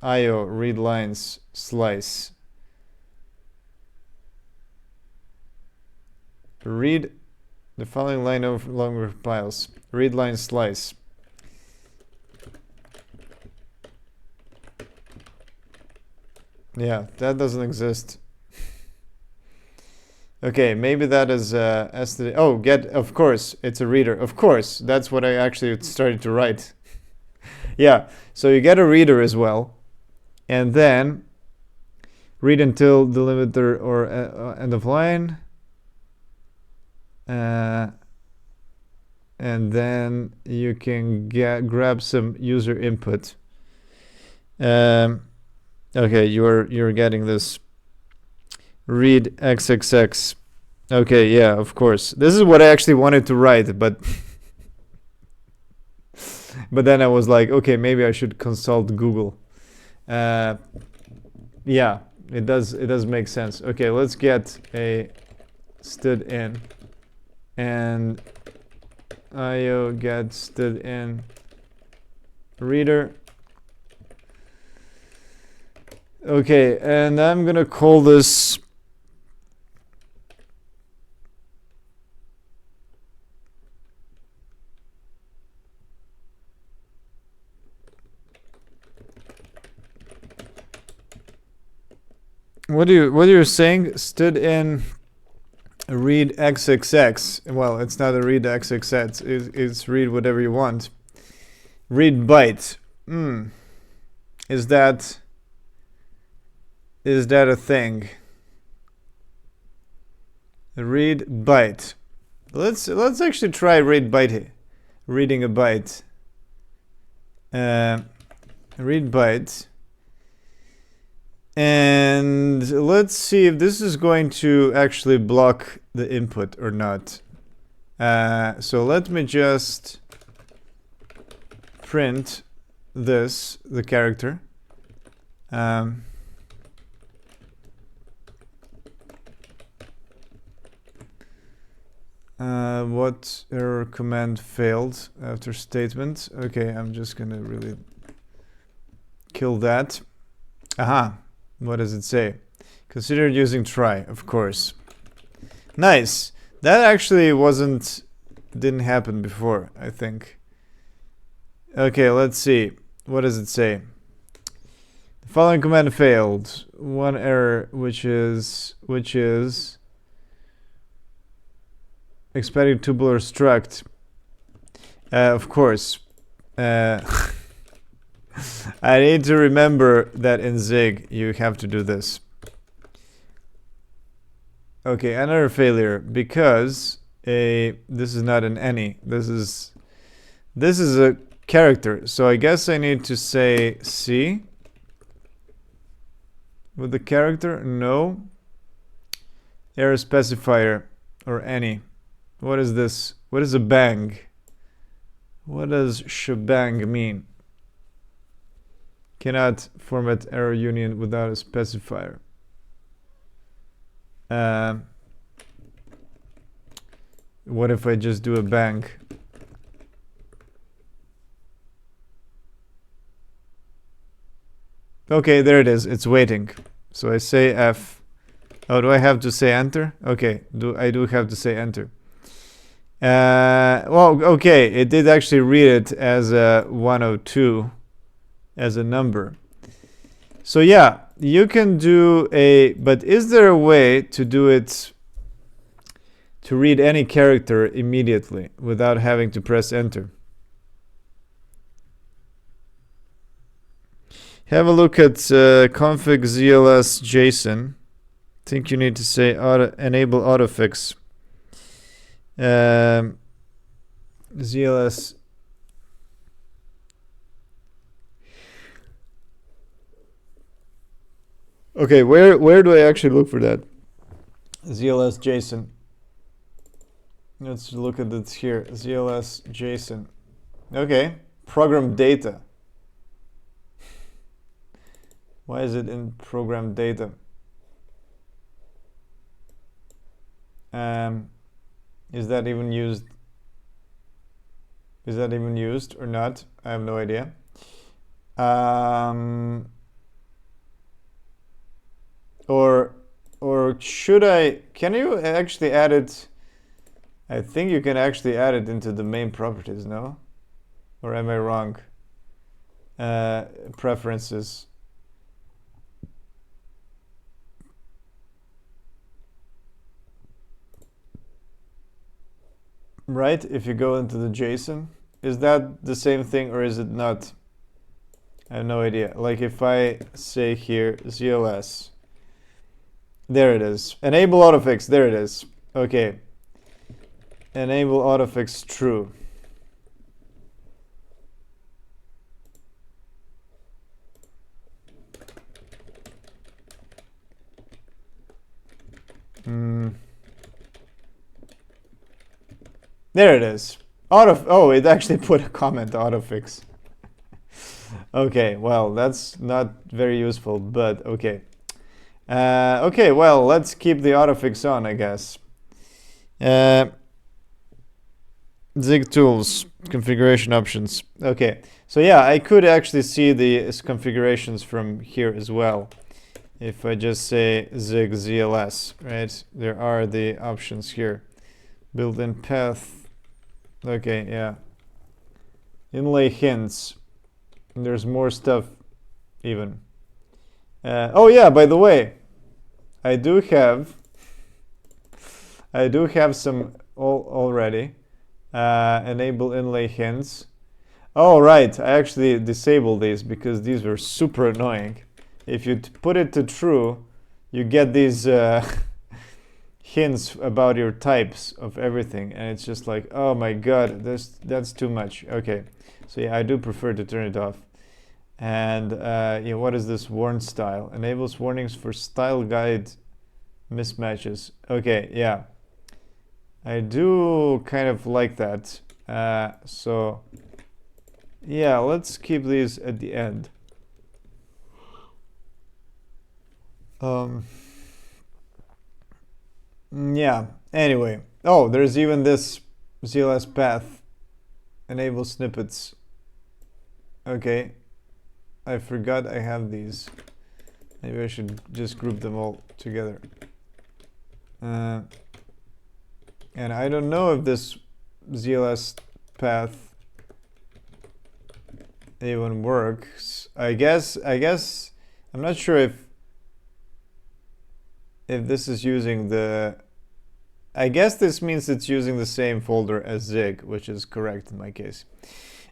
IO, read lines, slice. Read the following line of longer files. Read line slice. Yeah, that doesn't exist. Okay, maybe that is std. Oh, get, of course, it's a reader. Of course, that's what I actually started to write. Yeah, so you get a reader as well, and then read until delimiter or end of line. And then you can grab some user input. Okay, you're getting this. Read xxx. Okay, yeah, of course. This is what I actually wanted to write, but but then I was like, okay, maybe I should consult Google. Yeah, it does make sense. Okay, let's get a stood in, and IO get stood in reader. Okay, and I'm gonna call this what are you saying? Stood in read xxx. Well, it's not a read xxx. It's read whatever you want. Read byte. Is that a thing? Read byte. Let's actually try read byte. Reading a byte. Read byte. And let's see if this is going to actually block the input or not. So let me just print this, the character. What error command failed after statement? Okay, I'm just gonna really kill that. Aha, what does it say? Consider using try, of course. Nice. That actually didn't happen before, I think. Okay, let's see. What does it say? The following command failed. One error, which is expecting tubular struct. Of course. I need to remember that in Zig you have to do this. Okay, another failure because this is not an any. This is a character. So I guess I need to say C with the character. No. Error specifier or any. What is this? What is a bang? What does shebang mean? Cannot format error union without a specifier. What if I just do a bang? Okay, there it is. It's waiting. So I say F. Oh, do I have to say enter? Okay, I do have to say enter. Well, okay, it did actually read it as a 102 as a number. So yeah, you can do but is there a way to do it to read any character immediately without having to press enter? Have a look at config ZLS JSON. I think you need to say enable autofix. ZLS. Okay, where do I actually look for that? ZLS JSON. Let's look at it here. ZLS JSON. Okay, program data. Why is it in program data? Is that even used? Is that even used or not? I have no idea. Or should I? Can you actually add it? I think you can actually add it into the main properties, no? Or am I wrong? Preferences. Right, if you go into the JSON, is that the same thing or is it not? I have no idea. Like if I say here ZLS, there it is. Enable autofix, there it is. Okay. Enable autofix true. There it is. Oh, it actually put a comment autofix. Okay, well, that's not very useful, but okay. Okay, well, let's keep the autofix on, I guess. Zig tools, configuration options. Okay, so yeah, I could actually see the configurations from here as well. If I just say Zig ZLS, right? There are the options here. Built-in path. Okay, yeah. Inlay hints. There's more stuff even. Oh yeah, by the way, I do have some already. Enable inlay hints. Oh right, I actually disabled these because these were super annoying. If you put it to true, you get these hints about your types of everything, and it's just like, oh my god, that's too much. Okay, so yeah, I do prefer to turn it off. And yeah, what is this warn style? Enables warnings for style guide mismatches. Okay, yeah, I do kind of like that. So yeah, let's keep these at the end. Yeah, anyway, Oh, there's even this ZLS path. Enable snippets. Okay. I forgot I have these. Maybe I should just group them all together. And I don't know if this ZLS path even works. I guess I'm not sure if this is using the, I guess this means it's using the same folder as Zig, which is correct in my case.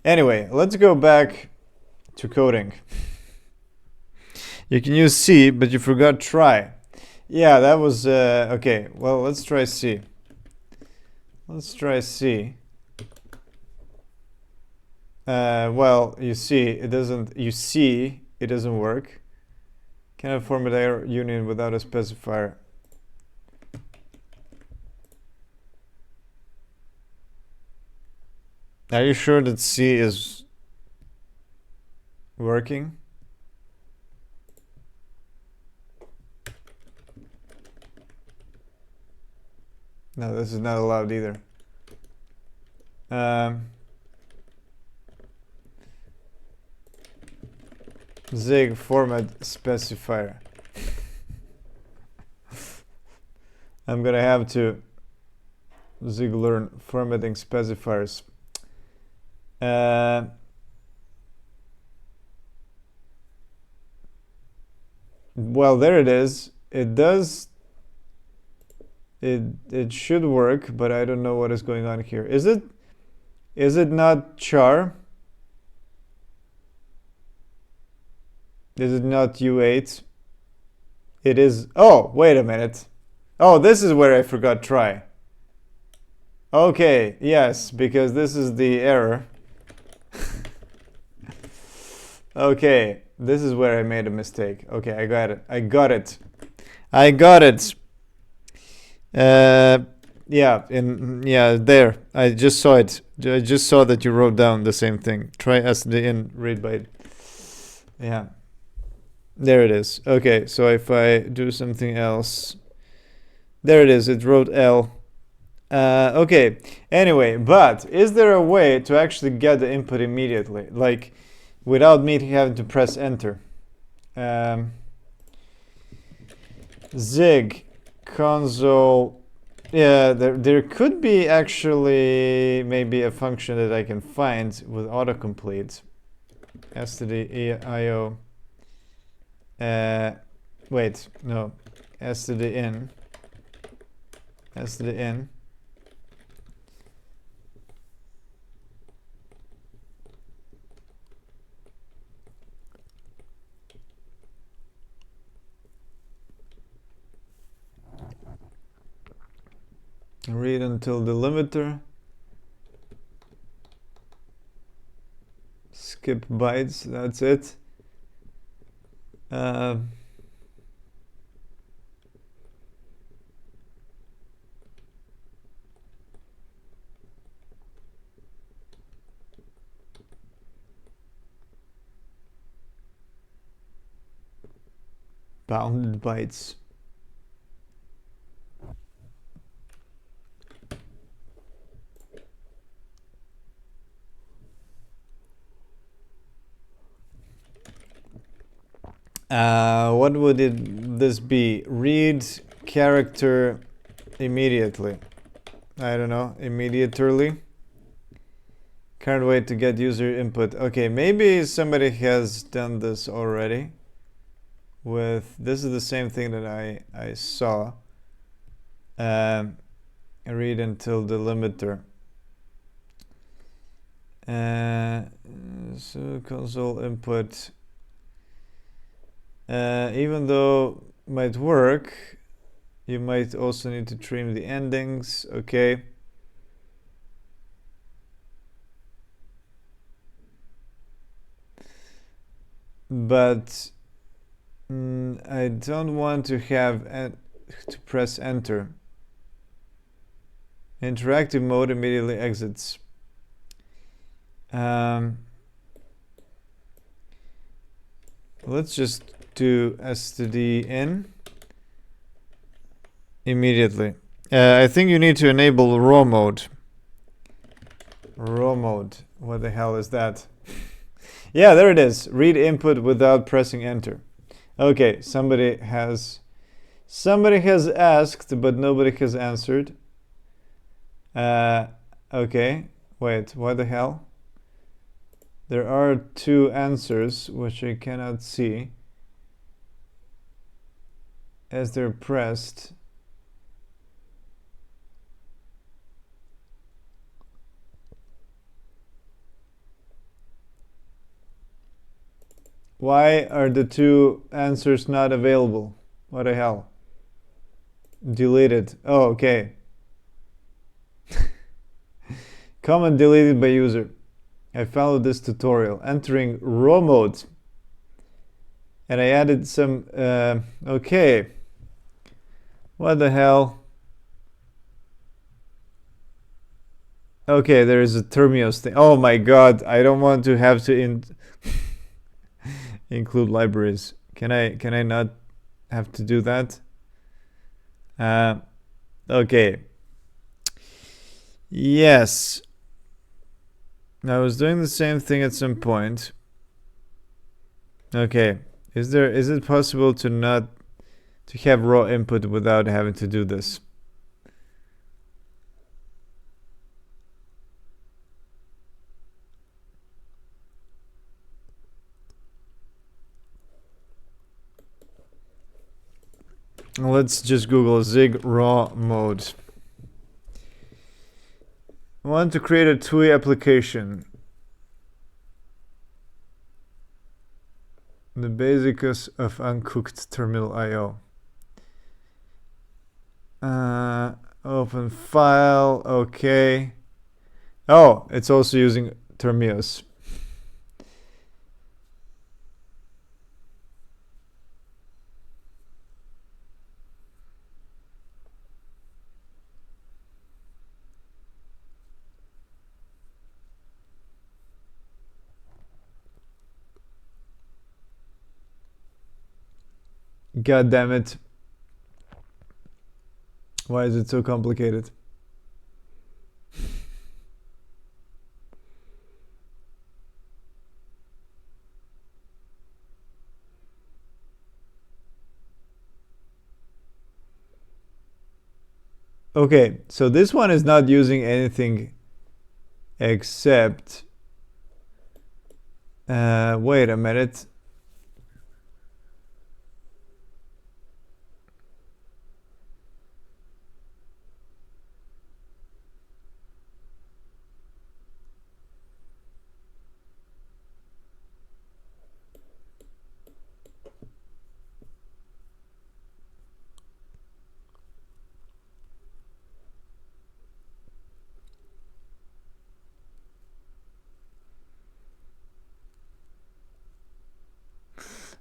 Anyway, let's go back to coding. You can use C, but you forgot try. Yeah, that was okay. Well, let's try C. Let's try C. Well, you see, it doesn't. You see, it doesn't work. Cannot format error union without a specifier. Are you sure that C is working? No, this is not allowed either. Zig format specifier. I'm gonna have to Zig learn formatting specifiers. Well, there it is. It does. It should work, but I don't know what is going on here. Is it not char? Is it not U8? It is. Oh, wait a minute. Oh, this is where I forgot try. Okay, yes, because this is the error. Okay, this is where I made a mistake. Okay, I got it. I got it. I got it. Yeah, there. I just saw it. I just saw that you wrote down the same thing. Try SDN read byte. Yeah. There it is. Okay, so if I do something else, there it is. It wrote L. Okay. Anyway, but is there a way to actually get the input immediately, like without me having to press enter? Zig console. Yeah, there could be actually maybe a function that I can find with autocomplete. stdio. Wait, no. stdin. stdin. Read until delimiter. Skip bytes, that's it. Bounded bytes. What would this be? Read character immediately. I don't know, immediately. Can't wait to get user input. Okay, maybe somebody has done this already. This is the same thing that I saw. Read until delimiter. So console input. Even though might work, you might also need to trim the endings. Okay. But I don't want to have to press enter. Interactive mode immediately exits. Let's just do std in immediately. I think you need to enable raw mode. Raw mode. What the hell is that? Yeah, there it is. Read input without pressing enter. Okay, somebody has asked, but nobody has answered. Okay, wait, what the hell? There are two answers which I cannot see as they're pressed. Why are the two answers not available? What the hell? Deleted. Oh, okay. Comment deleted by user. I followed this tutorial. Entering raw mode. And I added some... okay. What the hell? Okay, there is a Termios thing. Oh my god, I don't want to have to include libraries. Can I not have to do that? Okay. Yes. I was doing the same thing at some point. Okay. Is it possible to have raw input without having to do this? Let's just Google Zig raw mode. I want to create a TUI application. The basics of uncooked terminal I/O. Open file. Okay. Oh, it's also using Termios. God damn it. Why is it so complicated? Okay, so this one is not using anything except... wait a minute.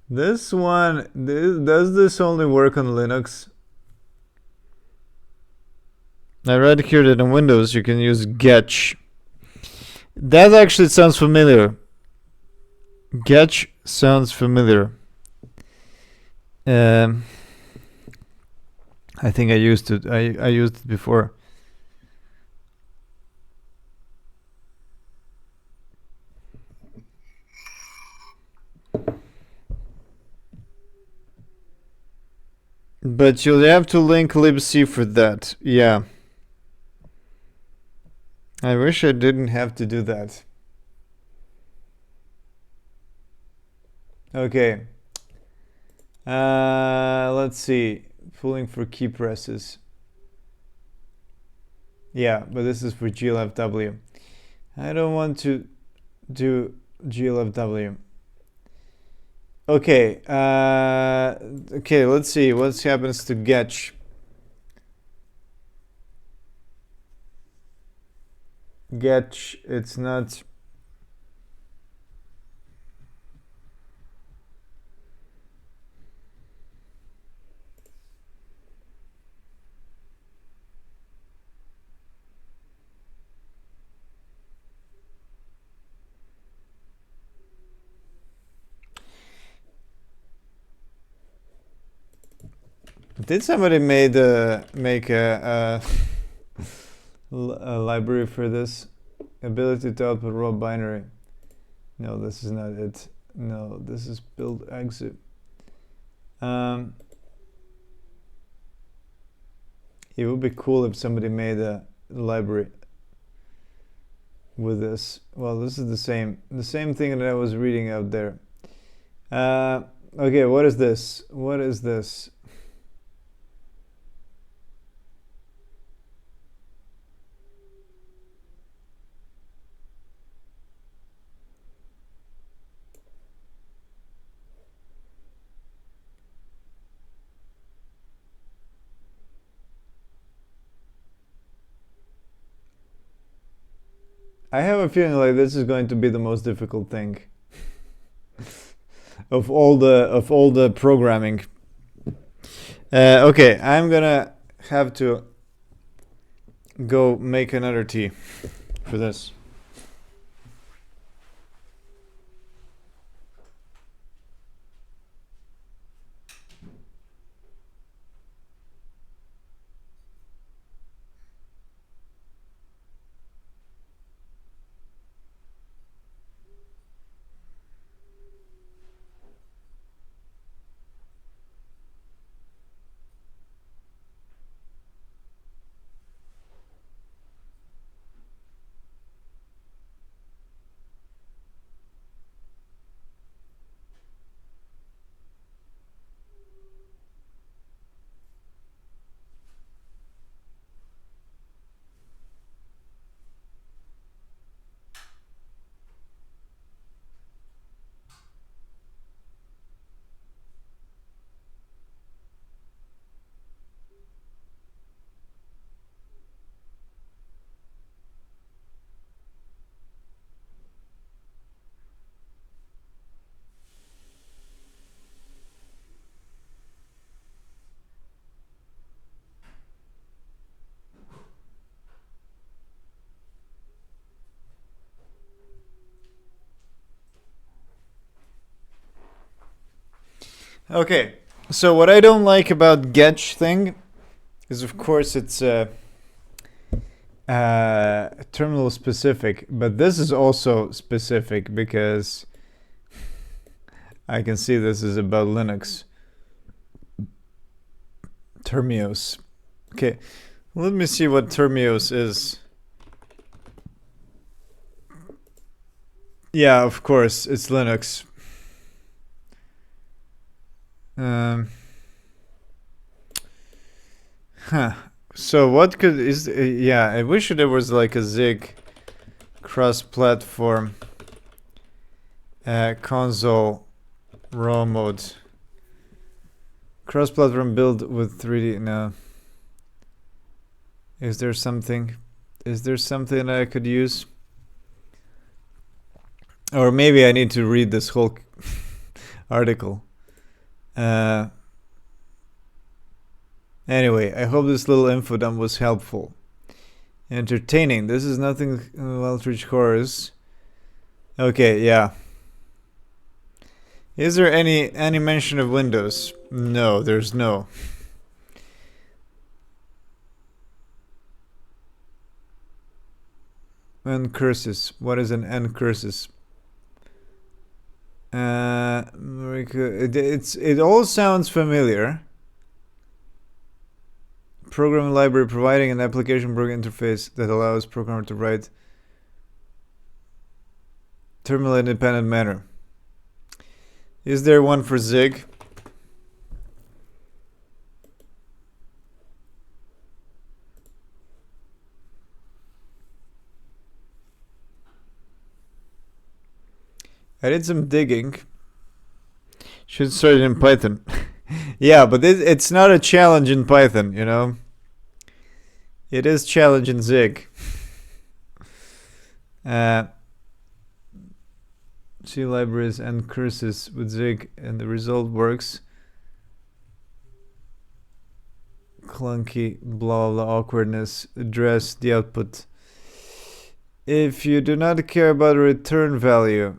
This one, does this only work on Linux? I read here that on Windows you can use Getch. That actually sounds familiar. Getch sounds familiar. I think I used it. I used it before. But you'll have to link libc for that. Yeah. I wish I didn't have to do that. Okay. Let's see. Pulling for key presses. Yeah, but this is for glfw. I don't want to do glfw. Okay. Okay, let's see what happens to Getch. Getch, it's not... Did somebody make a library for this? Ability to output raw binary. No, this is not it. No, this is build exit. It would be cool if somebody made a library with this. Well, this is the same thing that I was reading out there. Okay, what is this? What is this? I have a feeling like this is going to be the most difficult thing of all the programming. Okay, I'm gonna have to go make another tea for this. Okay, so what I don't like about Getch thing is, of course, it's terminal specific, but this is also specific because I can see this is about Linux. Termios. Okay, let me see what Termios is. Yeah, of course, it's Linux. So what could is yeah? I wish there was like a Zig cross-platform console raw mode. Cross-platform build with 3D. No. Is there something? Is there something that I could use? Or maybe I need to read this whole article. Anyway, I hope this little info dump was helpful. Entertaining. This is nothing Weltridge Horrors. Okay, yeah. Is there any mention of Windows? No, there's no. N curses. What is an N curses? It all sounds familiar. Programming library providing an application program interface that allows programmer to write terminal independent manner. Is there one for Zig? I did some digging. Should start in Python. Yeah, but it's not a challenge in Python, you know. It is challenge in Zig. C libraries and curses with Zig, and the result works. Clunky, blah blah, awkwardness. Address the output. If you do not care about a return value,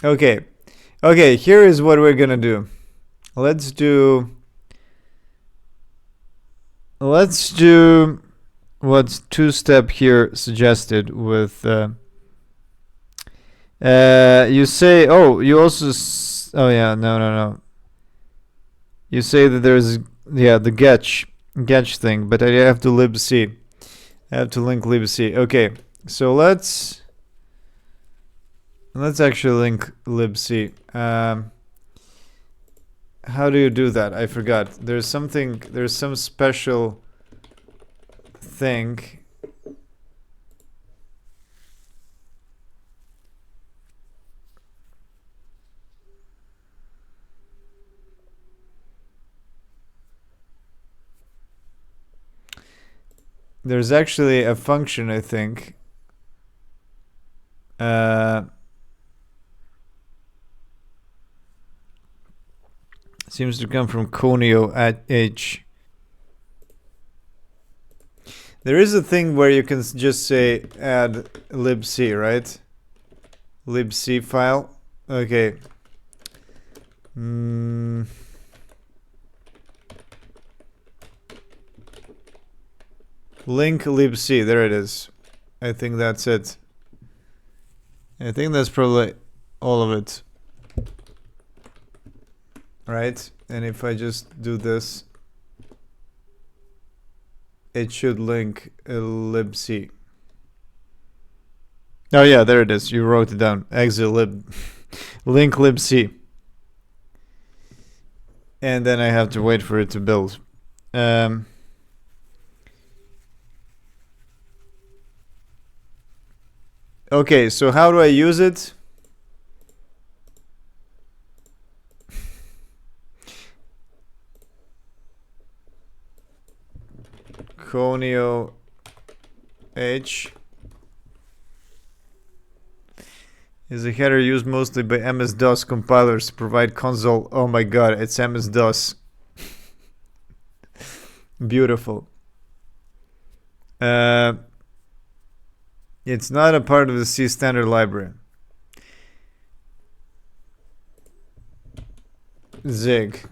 Okay. Okay, here is what we're gonna do. Let's do what's two-step here suggested with you say, oh, you also oh yeah, no. You say that there's, yeah, the getch thing, but I have to libc. I have to link libc. Okay. So let's actually link libc. How do you do that? I forgot. There's some special thing. There's actually a function, I think. Seems to come from Conio at H. There is a thing where you can just say add libc, right? Libc file. Okay. Link libc. There it is. I think that's it. I think that's probably all of it. Right? And if I just do this, it should link libc. Oh yeah, there it is. You wrote it down. Exit lib link libc. And then I have to wait for it to build. Okay, so how do I use it? Conio H is a header used mostly by MS-DOS compilers to provide console. Oh my god, it's MS-DOS. Beautiful. It's not a part of the C standard library. Zig.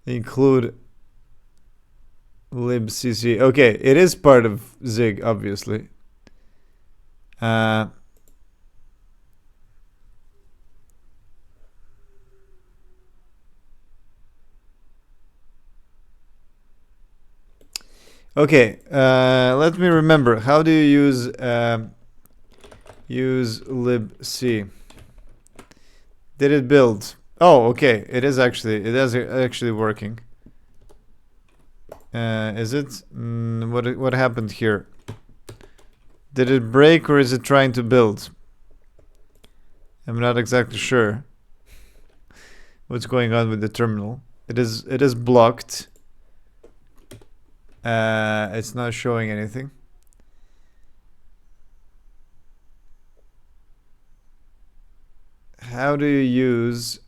Include libcc. Okay, it is part of Zig, obviously. Okay, let me remember. How do you use libc? Did it build? Oh, okay. It is actually working. Is it? What happened here? Did it break or is it trying to build? I'm not exactly sure what's going on with the terminal. It is blocked. It's not showing anything. How do you use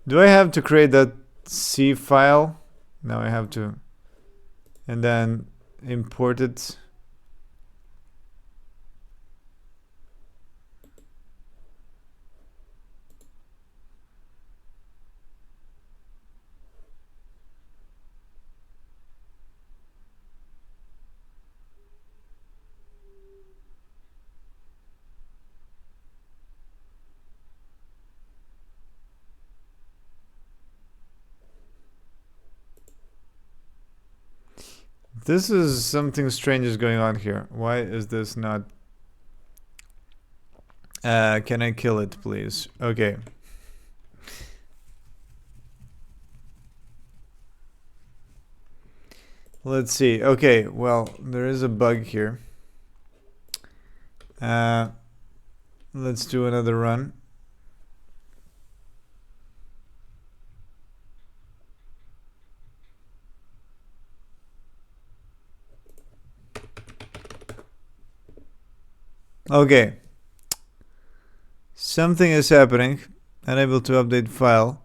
Do I have to create that C file? No, I have to. And then import it. This is something strange is going on here. Why is this not... can I kill it, please? Okay. Let's see. Okay, well, there is a bug here. Let's do another run. Okay. Something is happening. Unable to update file.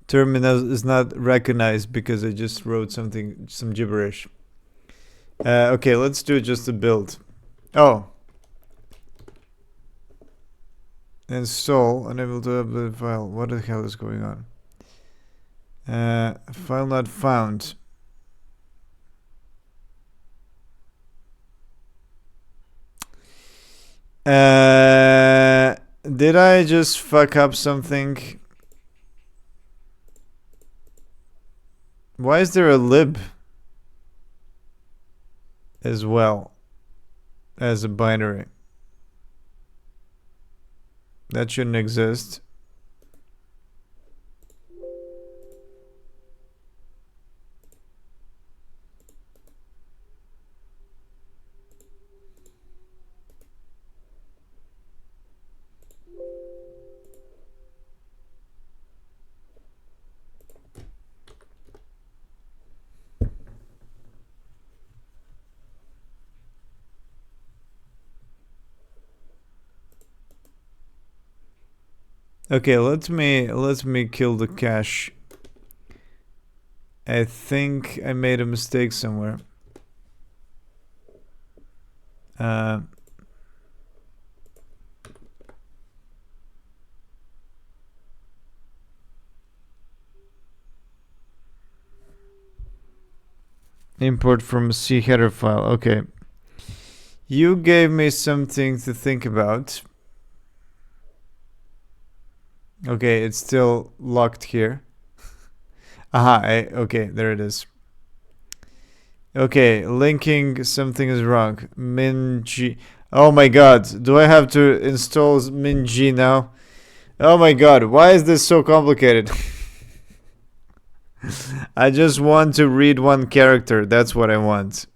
Terminal is not recognized because I just wrote some gibberish. Okay, let's do just a build. Oh. Install, unable to upload file. What the hell is going on? File not found. Did I just fuck up something? Why is there a lib as well as a binary? That shouldn't exist. Okay, let me kill the cache. I think I made a mistake somewhere. Import from C header file. Okay. You gave me something to think about. Okay, it's still locked here. Aha, okay, there it is. Okay, linking, something is wrong. Min-G. Oh my god, do I have to install Min-G now? Oh my god, why is this so complicated? I just want to read one character, that's what I want.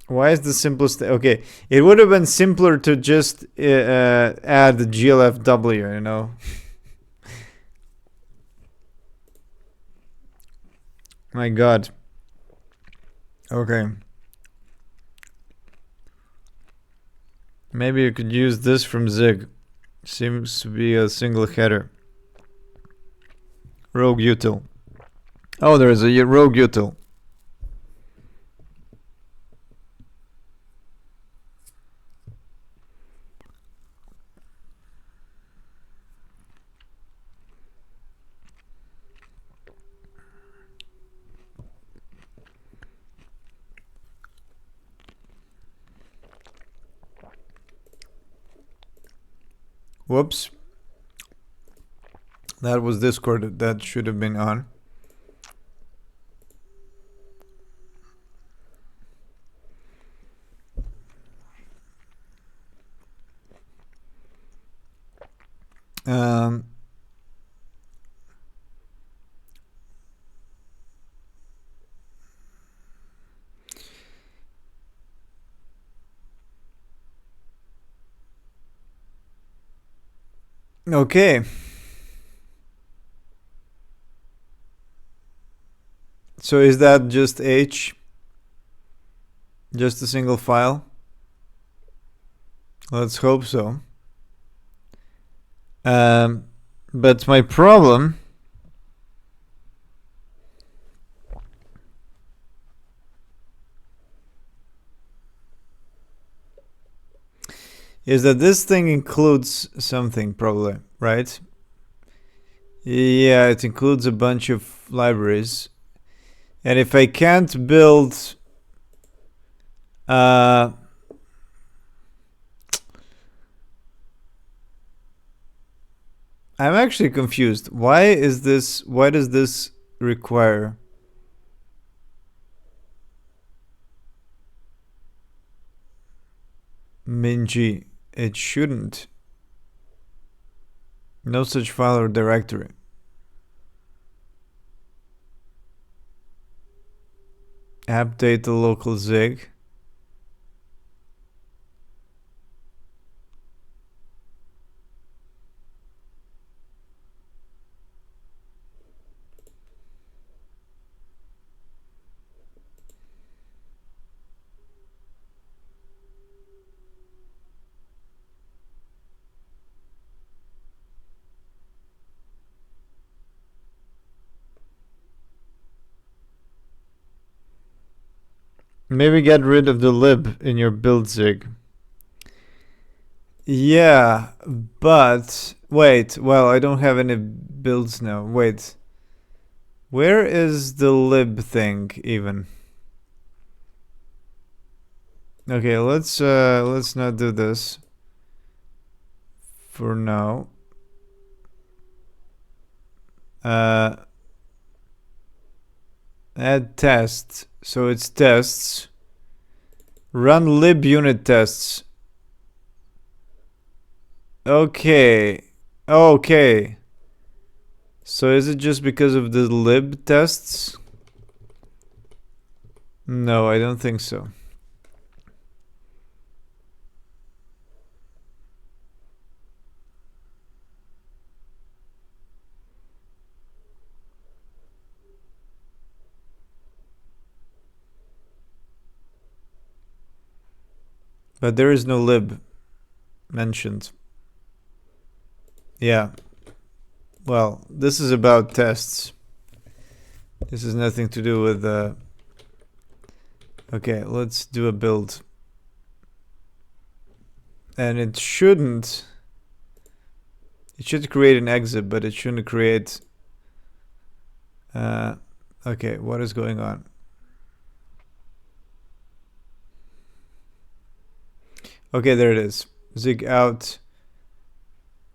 Why is the simplest... Okay, it would have been simpler to just add the glfw, you know? My god. Okay. Maybe you could use this from Zig. Seems to be a single header. Rogue util. Oh, there is a rogue util. Whoops. That was Discord. That should have been on. Okay. So is that just H? Just a single file? Let's hope so. But my problem is that this thing includes something, probably, right? Yeah, it includes a bunch of libraries. And if I can't build Uh, I'm actually confused. Why does this require min.g? It shouldn't. No such file or directory. App data local zig. Maybe get rid of the lib in your build zig. Yeah, but wait. Well, I don't have any builds now. Wait. Where is the lib thing even? Okay, let's not do this for now. Add test. So it's tests. Run lib unit tests. Okay. Okay. So is it just because of the lib tests? No, I don't think so. But there is no lib mentioned. Yeah. Well, this is about tests. This has nothing to do with okay, let's do a build. And it shouldn't. It should create an exit, but it shouldn't create. Okay, what is going on? Okay, there it is. Zig out.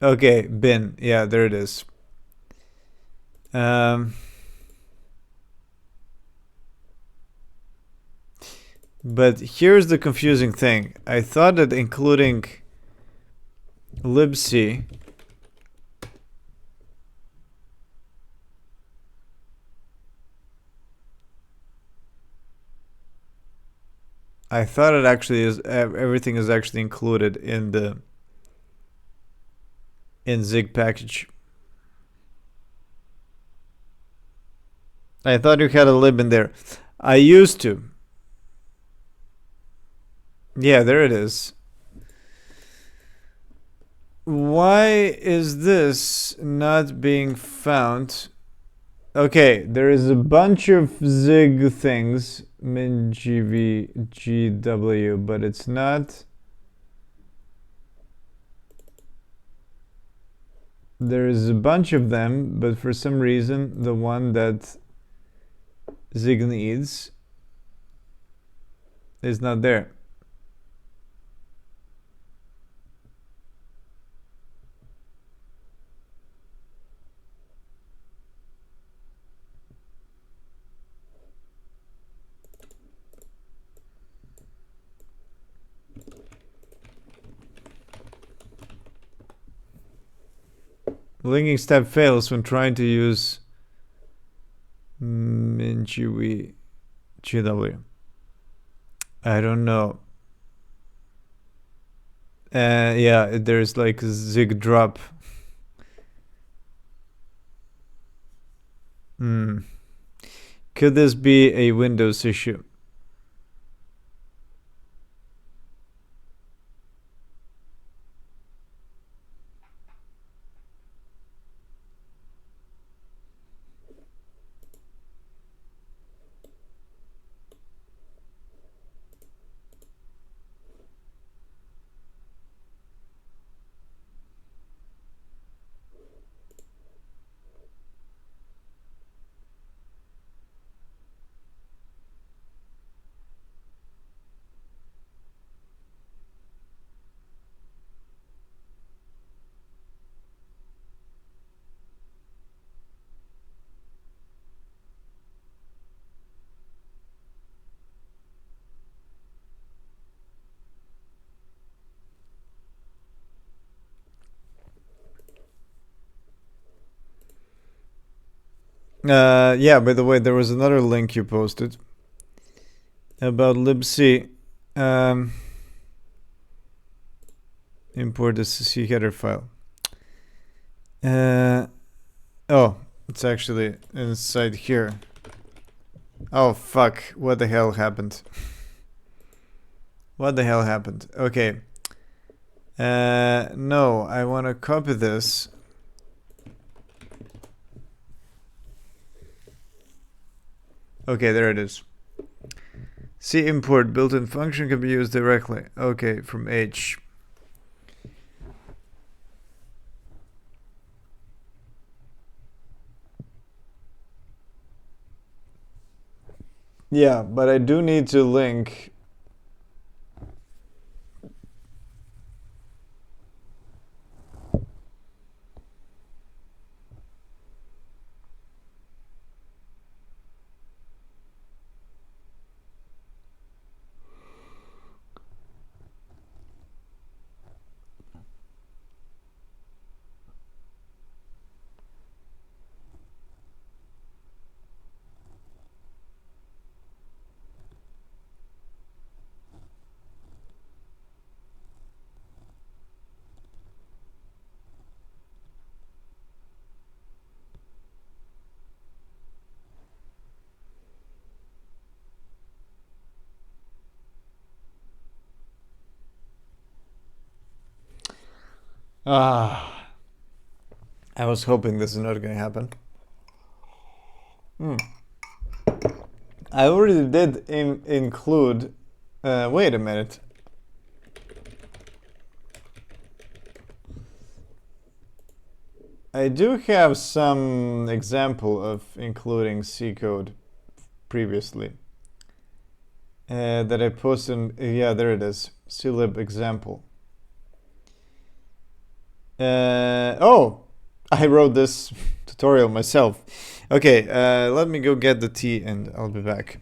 Okay, bin. Yeah, there it is. But here's the confusing thing. I thought that including libc I thought it actually is everything is actually included in the Zig package. I thought you had a lib in there. I used to. Yeah, there it is. Why is this not being found? Okay, there is a bunch of Zig things, min gv gw, but it's not. There is a bunch of them, but for some reason, the one that Zig needs is not there. Linking step fails when trying to use min gw gw. I don't know. Yeah, there's like a Zig drop. Could this be a Windows issue? Yeah, by the way, there was another link you posted about libc. Import the C header file. Oh, it's actually inside here. Oh, fuck. What the hell happened? What the hell happened? Okay. No, I want to copy this. Okay, there it is. C import built-in function can be used directly. Okay, from H. Yeah, but I do need to link. I was hoping this is not going to happen. I already did include. Wait a minute. I do have some example of including C code previously that I posted. Yeah, there it is. CLib example. Oh, I wrote this tutorial myself. Okay, let me go get the tea and I'll be back.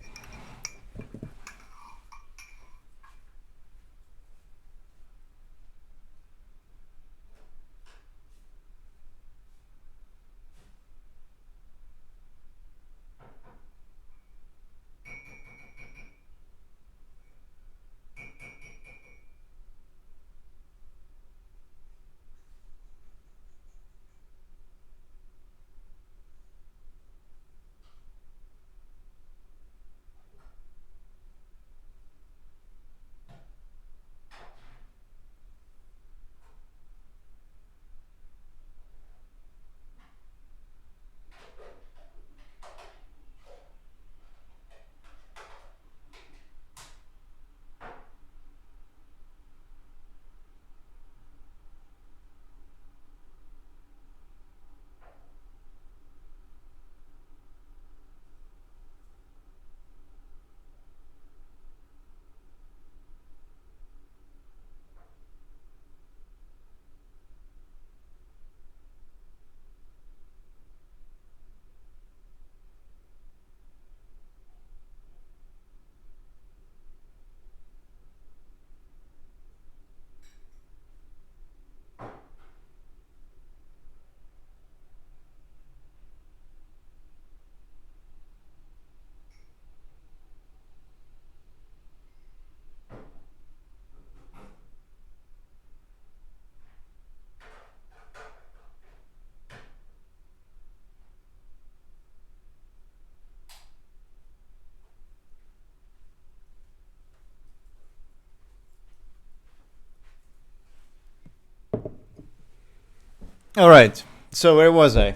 All right. So where was I?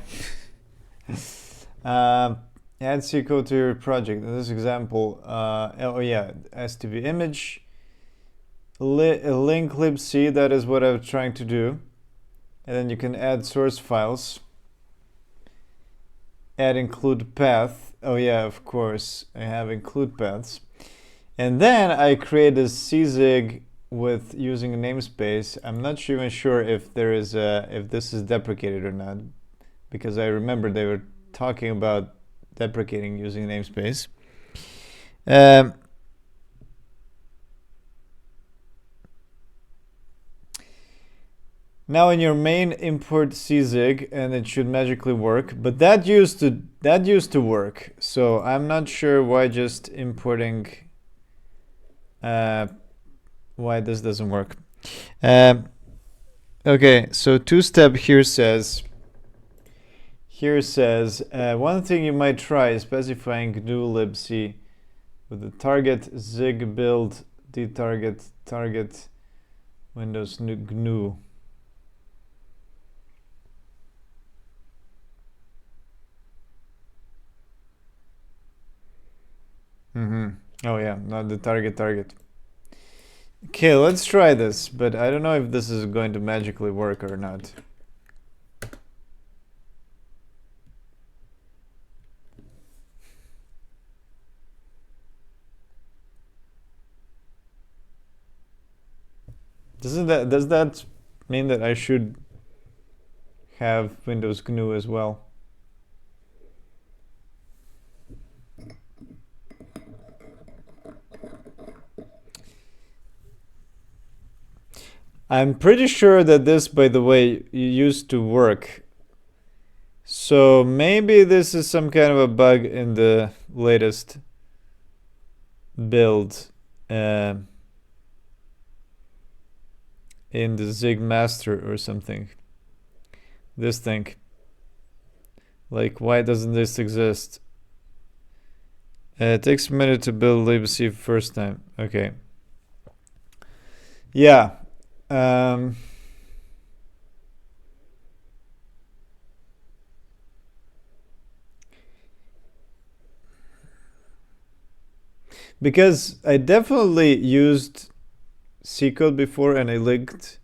Add C code to your project. In this example, oh yeah, STV image, link libc. That is what I'm trying to do, and then you can add source files. Add include path. Oh yeah, of course, I have include paths, and then I create a czig with using a namespace. I'm not even sure if there is if this is deprecated or not, because I remember they were talking about deprecating using namespace. Now in your main import czig and it should magically work, but that used to work. So I'm not sure why just importing why this doesn't work. Okay, so two-step here says one thing you might try is specifying GNU libc with the target zig build dtarget target Windows GNU. Oh yeah, not the target. Okay, let's try this, but I don't know if this is going to magically work or not. Does that mean that I should have Windows GNU as well? I'm pretty sure that this, by the way, used to work. So maybe this is some kind of a bug in the latest build in the Zig master or something. This thing. Like, why doesn't this exist? It takes a minute to build libc first time. Okay. Yeah. Because I definitely used C code before and I linked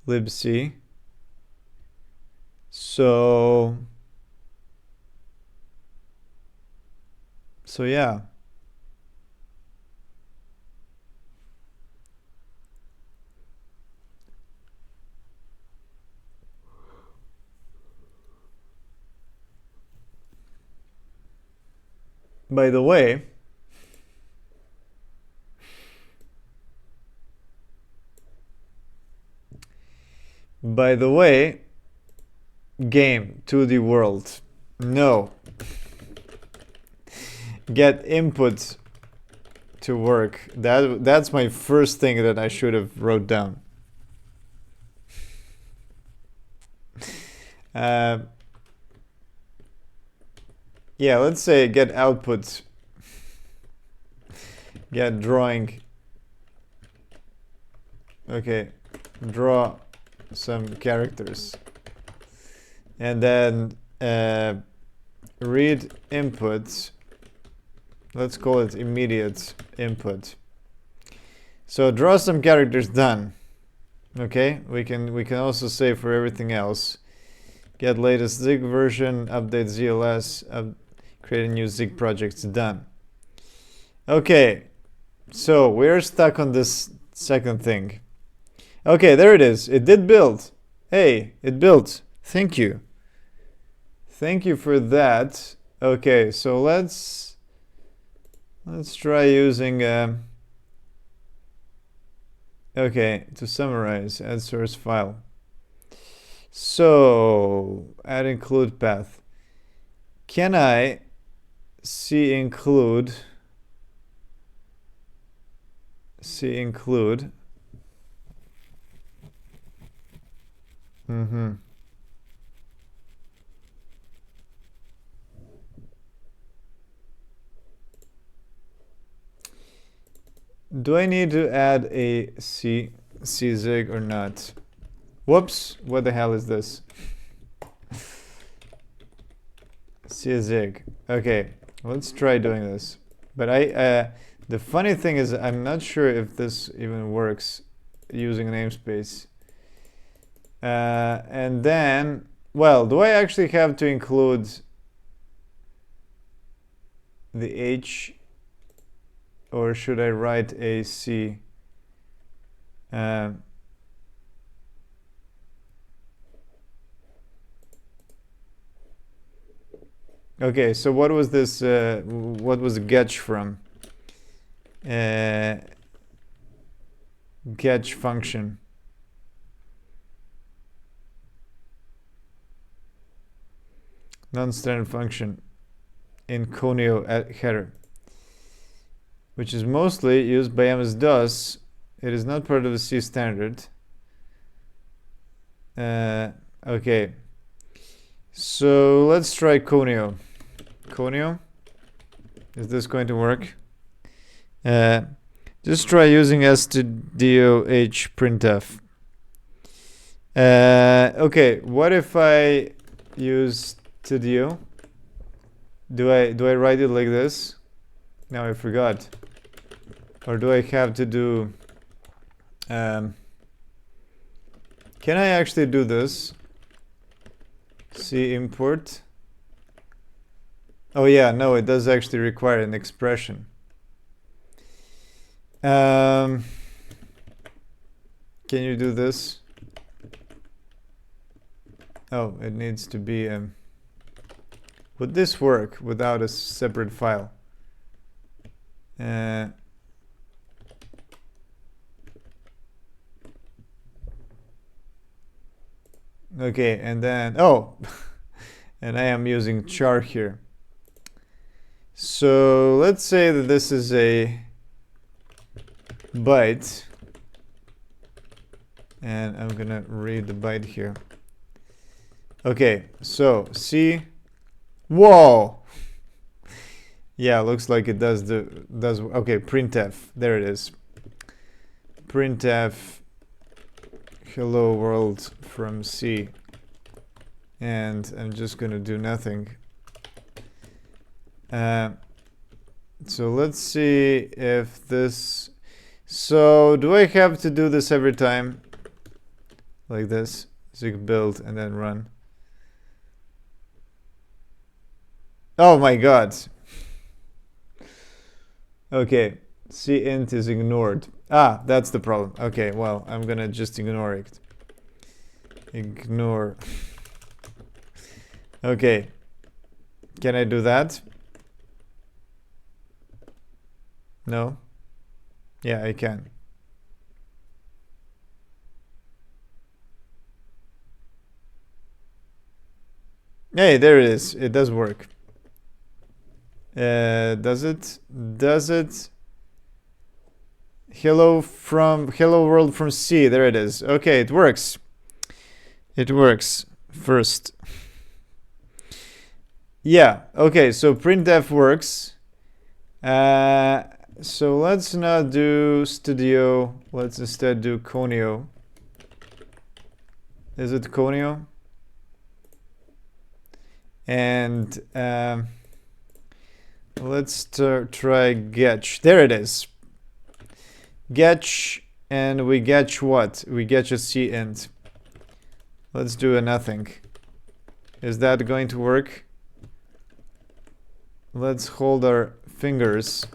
libc. So yeah. By the way, game to the world. No. Get input to work. That's my first thing that I should have wrote down. Yeah, let's say get output. Get drawing. Okay, draw some characters. And then read input. Let's call it immediate input. So draw some characters, done. Okay, we can also say for everything else, get latest Zig version, update ZLS, create a new Zig project, done. Okay, so we're stuck on this second thing. Okay, there it is. It did build. Hey, it built. Thank you. Thank you for that. Okay, so let's try using okay, to summarize, add source file. So add include path. Can I C include Do I need to add a czig or not? Whoops, what the hell is this? czig. Okay, let's try doing this. But the funny thing is I'm not sure if this even works using a namespace. And then, well, do I actually have to include the H, or should I write a C? Okay, so what was this? What was getch from? Getch function. non-standard function in conio header, which is mostly used by MS-DOS. It is not part of the C standard. Okay. So let's try conio. Conio. Is this going to work? Just try using stdoh printf. Okay, what if I use stdio? Do I write it like this? Now I forgot. Or do I have to do... can I actually do this? C import. Oh yeah, no, it does actually require an expression. Can you do this? Oh, it needs to be... would this work without a separate file? Okay, and then... Oh! And I am using char here. So let's say that this is a byte. And I'm gonna read the byte here. Okay, so C. Whoa! Yeah, looks like it does okay, printf. There it is. Printf hello world from C. And I'm just gonna do nothing. So let's see if this... So do I have to do this every time? Like this? Zig build and then run. Oh my god. Okay, cint is ignored. Ah, that's the problem. Okay, well, I'm gonna just ignore it. Ignore. Okay. Can I do that? No? Yeah, I can. Hey, there it is. It does work. Does it? Does it? Hello world from C. There it is. Okay, it works. It works. First. Yeah. Okay, so printf works. So let's not do stdio. Let's instead do conio. Is it conio? And let's try getch. There it is. Getch, and we getch what? We getch a cint. Let's do a nothing. Is that going to work? Let's hold our fingers.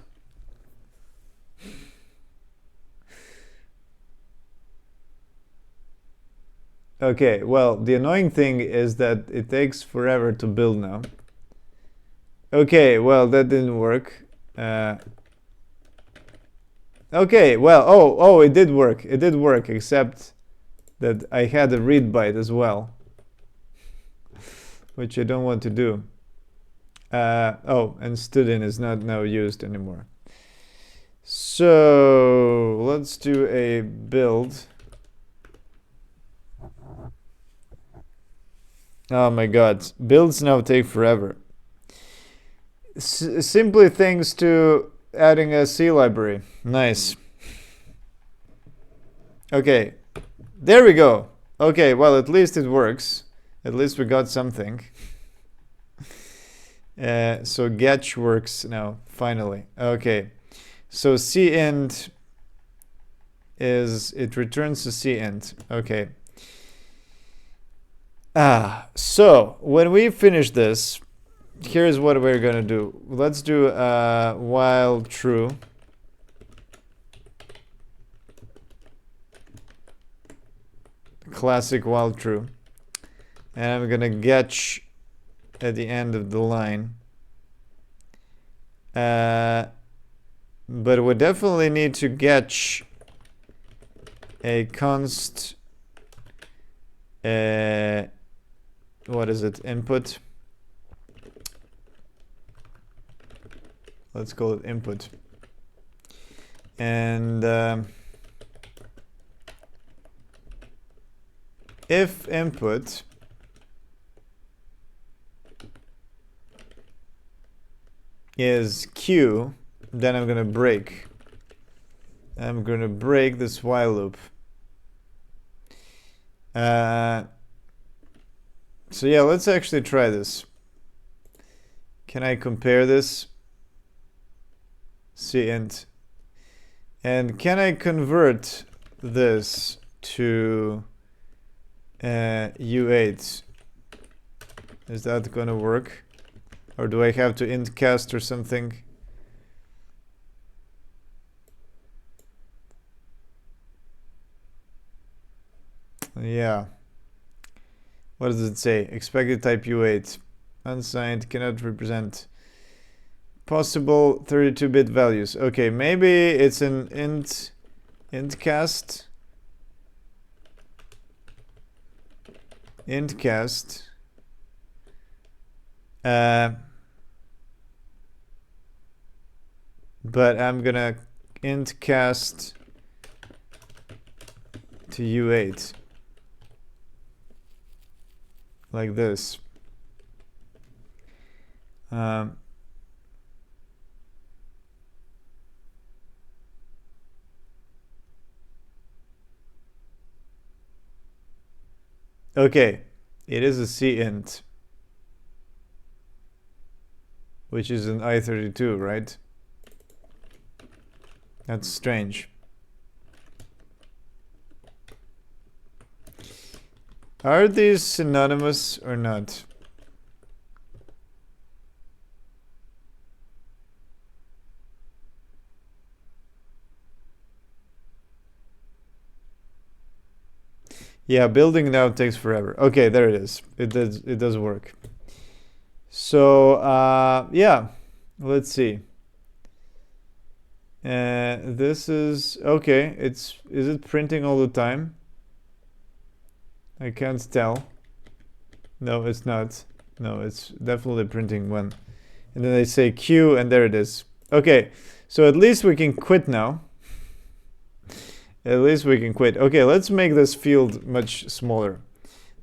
Okay, well, the annoying thing is that it takes forever to build now. Okay, well, that didn't work. Okay, well, oh, it did work. It did work, except that I had a read byte as well, which I don't want to do. Oh, and student is not now used anymore. So let's do a build. Oh my god, builds now take forever. Simply thanks to adding a C library. Nice. Okay, there we go. Okay, well, at least it works. At least we got something. So getch works now, finally. Okay, so cint is, it returns to cint. Okay. So when we finish this, here's what we're gonna do. Let's do while true. Classic while true. And I'm gonna getch at the end of the line. But we definitely need to getch a const what is it, input. Let's call it input. And if input is Q, then I'm gonna break. I'm gonna break this while loop. So yeah, let's actually try this. Can I compare this? Cint. And can I convert this to U8? Is that gonna work? Or do I have to int cast or something? Yeah. What does it say? Expected type U8. Unsigned, cannot represent possible 32-bit values. Okay, maybe it's an int cast. Int cast. But I'm gonna int cast to U8 like this. Okay, it is a cint, which is an I32, right? That's strange. Are these synonymous or not? Yeah, building now takes forever. Okay, there it is. It does work. So yeah, let's see. This is okay. Is it printing all the time? I can't tell. No, it's not. No, it's definitely printing when. And then they say Q, and there it is. Okay, so at least we can quit now. At least we can quit. Okay, let's make this field much smaller.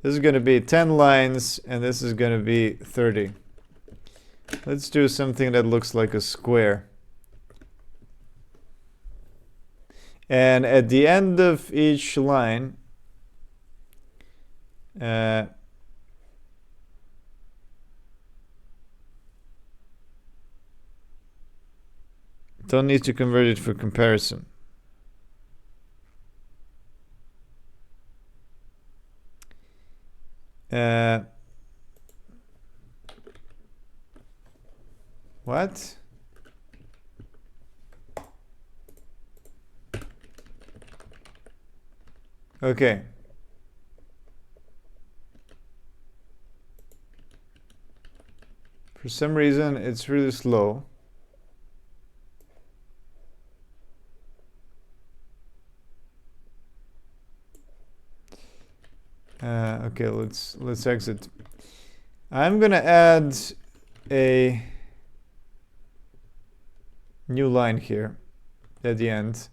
This is going to be 10 lines, and this is going to be 30. Let's do something that looks like a square. And at the end of each line, don't need to convert it for comparison. What? Okay. For some reason, it's really slow. Okay, let's exit. I'm gonna add a new line here at the end.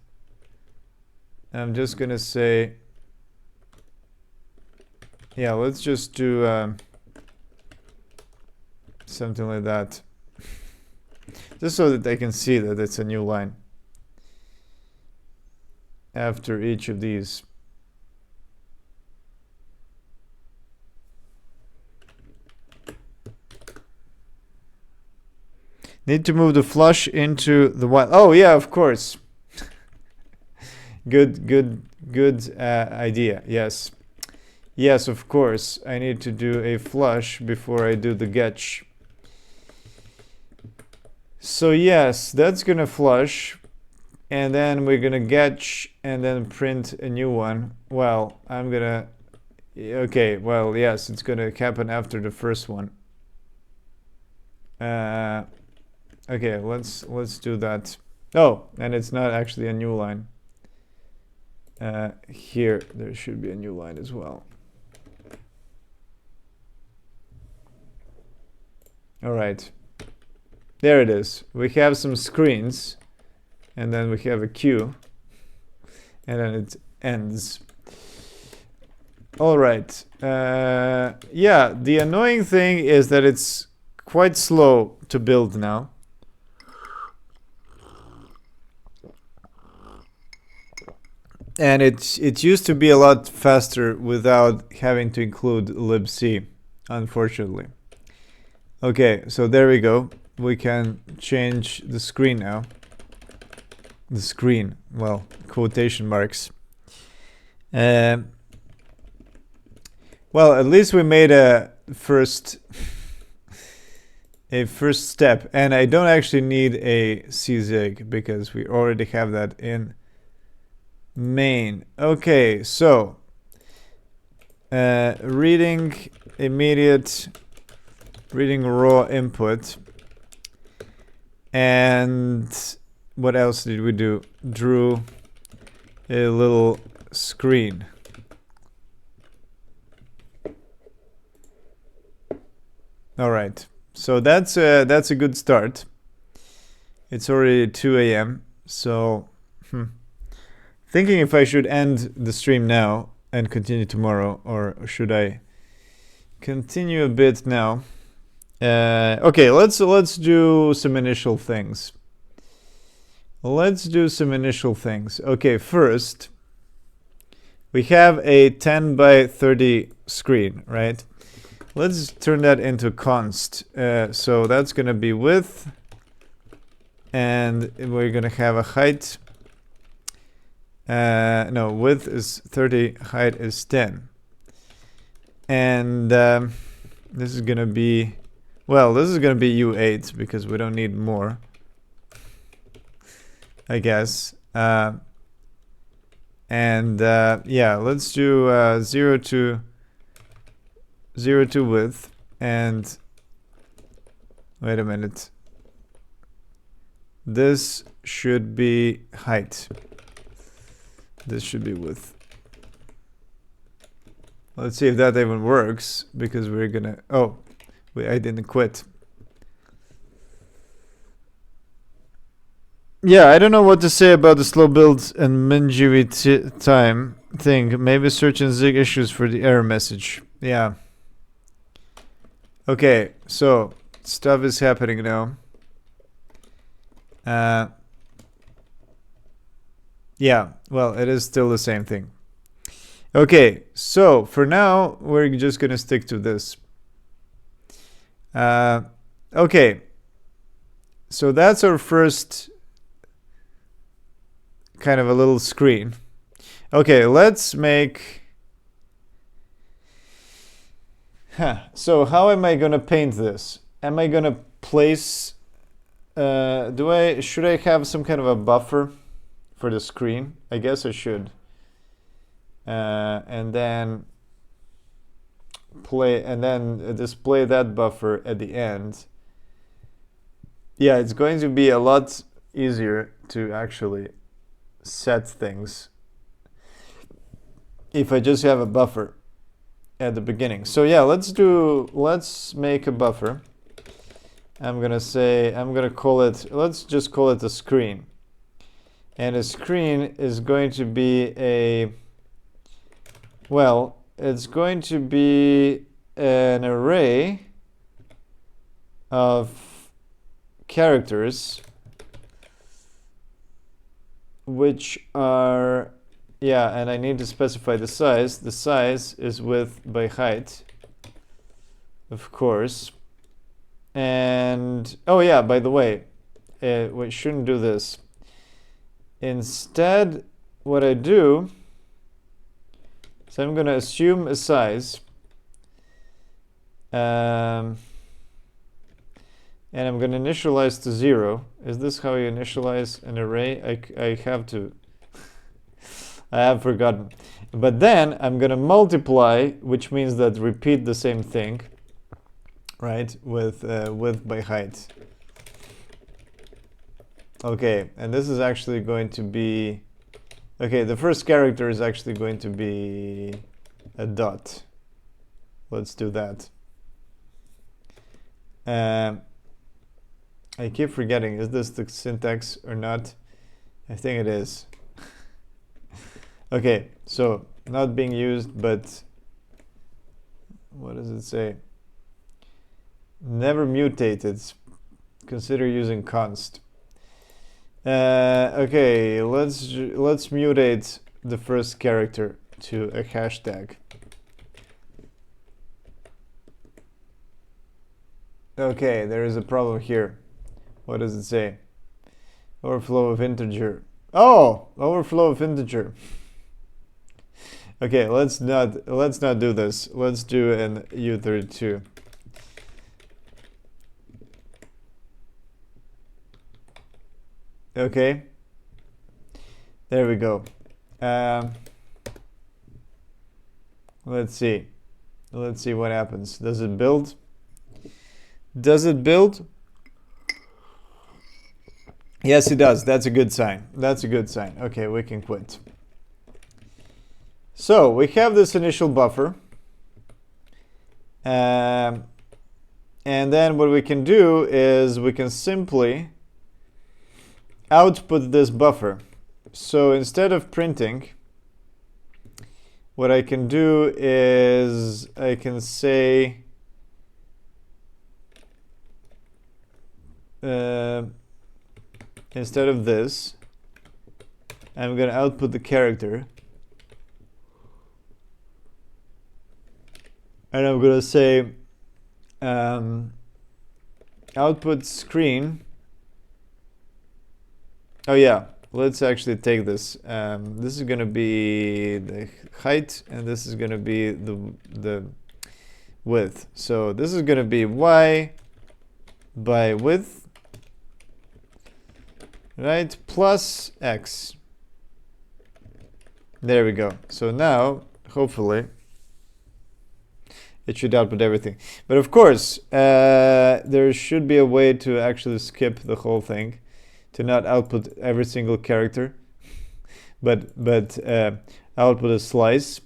I'm just gonna say, yeah, let's just do something like that, just so that they can see that it's a new line after each of these. Need to move the flush into the while. Oh yeah, of course. Good idea. Yes. Yes, of course. I need to do a flush before I do the getch. So yes, that's gonna flush, and then we're gonna getch and then print a new one. Well, I'm gonna, okay, well, yes, it's gonna happen after the first one. Okay, let's do that. Oh, and it's not actually a new line. Here, there should be a new line as well. All right. There it is. We have some screens, and then we have a queue, and then it ends. All right. Yeah, the annoying thing is that it's quite slow to build now. And it used to be a lot faster without having to include libc, unfortunately. Okay, so there we go. We can change the screen now. The screen, well, quotation marks. Well, at least we made a first step, and I don't actually need a czig because we already have that in main. Okay, so reading raw input, and what else did we do? Drew a little screen. All right, so that's a good start. It's already 2 a.m. So thinking if I should end the stream now and continue tomorrow, or should I continue a bit now? Okay, let's do some initial things. Okay, first we have a 10 by 30 screen, right? Let's turn that into const. So that's gonna be width, and we're gonna have a height. No, width is 30, height is 10. And this is gonna be, well, this is gonna be U8 because we don't need more, I guess. Yeah, let's do 0 to width, and wait a minute. This should be height. This should be width. Let's see if that even works, because we're gonna, oh, wait, I didn't quit. Yeah, I don't know what to say about the slow builds and min-GV time thing. Maybe search and Zig issues for the error message. Yeah. Okay, so stuff is happening now. Yeah, well, it is still the same thing. Okay, so for now, we're just gonna stick to this. Okay, so that's our first kind of a little screen. Okay, let's make... So how am I gonna paint this? Am I gonna place... should I have some kind of a buffer for the screen? I guess I should. And then display that buffer at the end. Yeah, it's going to be a lot easier to actually set things if I just have a buffer at the beginning. So yeah, let's make a buffer. I'm gonna call it, let's just call it a screen. And a screen is going to be it's going to be an array of characters which are, yeah, and I need to specify the size. The size is width by height, of course. And, oh yeah, by the way, we shouldn't do this. Instead, what I do is I'm going to assume a size. And I'm going to initialize to 0. Is this how you initialize an array? I have to. I have forgotten. But then I'm going to multiply, which means that repeat the same thing, right, with width by height. Okay, and this is actually going to be... Okay, the first character is actually going to be a dot. Let's do that. I keep forgetting, is this the syntax or not? I think it is. Okay, so not being used, but what does it say? Never mutated. Consider using const. Okay, let's mutate the first character to a hashtag. Okay, there is a problem here. What does it say? Overflow of integer. Oh, overflow of integer. Okay, let's not do this. Let's do an U32. Okay. There we go. Let's see. Let's see what happens. Does it build? Does it build? Yes, it does. That's a good sign. That's a good sign. Okay, we can quit. So we have this initial buffer. And then what we can do is we can simply output this buffer. So instead of printing, what I can do is I can say instead of this, I'm going to output the character. And I'm going to say output screen. Oh yeah, let's actually take this. This is going to be the height, and this is going to be the width. So this is going to be y by width, right, plus x. There we go. So now, hopefully, it should output everything. But of course, there should be a way to actually skip the whole thing, to not output every single character, but output a slice.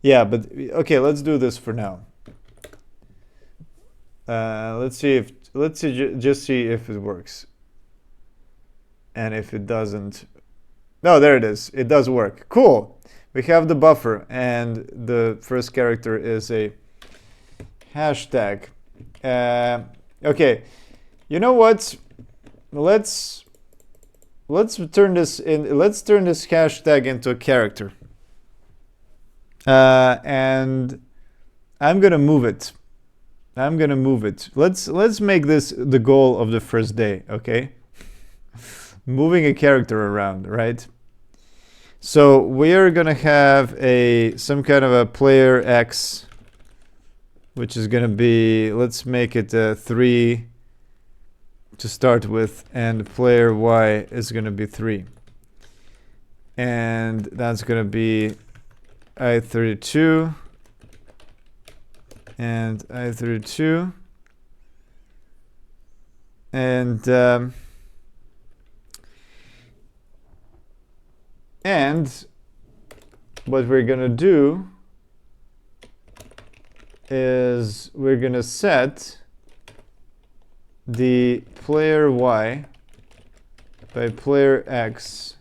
Yeah, but okay, let's do this for now. Let's see just see if it works. And if it doesn't, no, there it is. It does work. Cool. We have the buffer, and the first character is a hashtag. Okay, you know what? Let's turn this hashtag into a character. And I'm gonna move it. Let's make this the goal of the first day, okay? Moving a character around, right? So we are gonna have some kind of a player X, which is gonna be, let's make it 3 to start with, and player Y is gonna be 3, and that's gonna be I32 and I32, and what we're gonna do is we're gonna set the player Y by player X.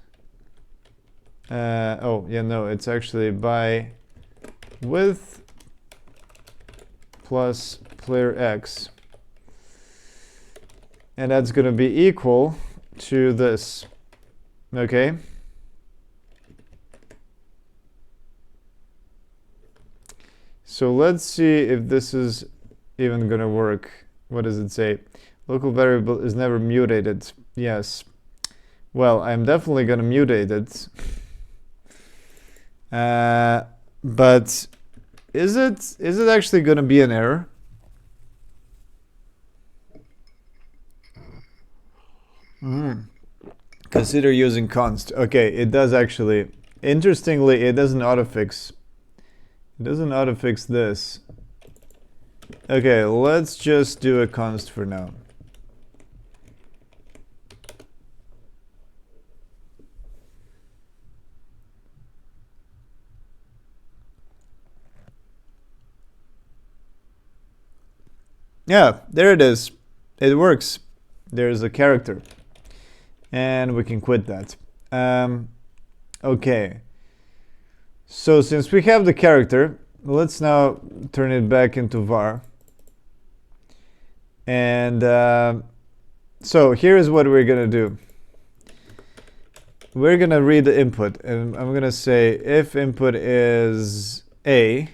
Oh yeah, no, it's actually by width plus player X, and that's gonna be equal to this. Okay. So let's see if this is even gonna work. What does it say? Local variable is never mutated. Yes. Well, I'm definitely gonna mutate it. But is it actually gonna be an error? Consider using const. Okay, it does actually. Interestingly, it doesn't autofix. It doesn't autofix this. Okay, let's just do a const for now. Yeah, there it is. It works. there's a character, and we can quit that. Okay, so since we have the character, let's now turn it back into var. And so here's what we're gonna do. We're gonna read the input, and I'm gonna say if input is A,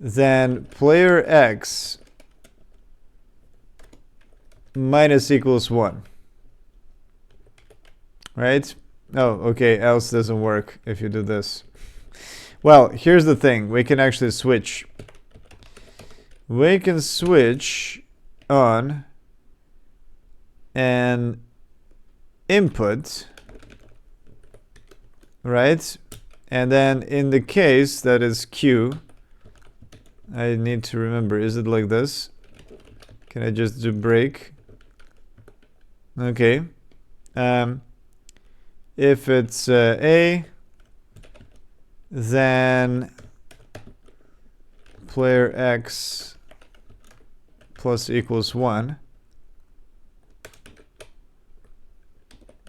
then player X minus equals 1. Right? Oh, okay, else doesn't work if you do this. Well, here's the thing. We can actually switch. We can switch on an input, right? And then in the case that is Q, I need to remember, is it like this? Can I just do break? Okay. If it's A, then player X plus equals 1.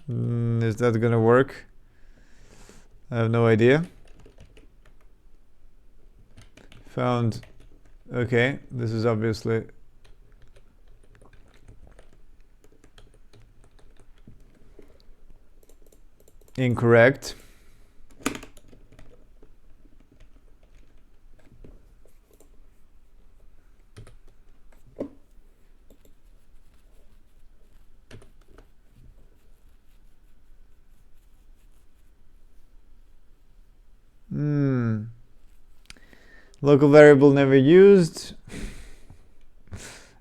Is that gonna work? I have no idea. Found. Okay, this is obviously incorrect. Local variable never used.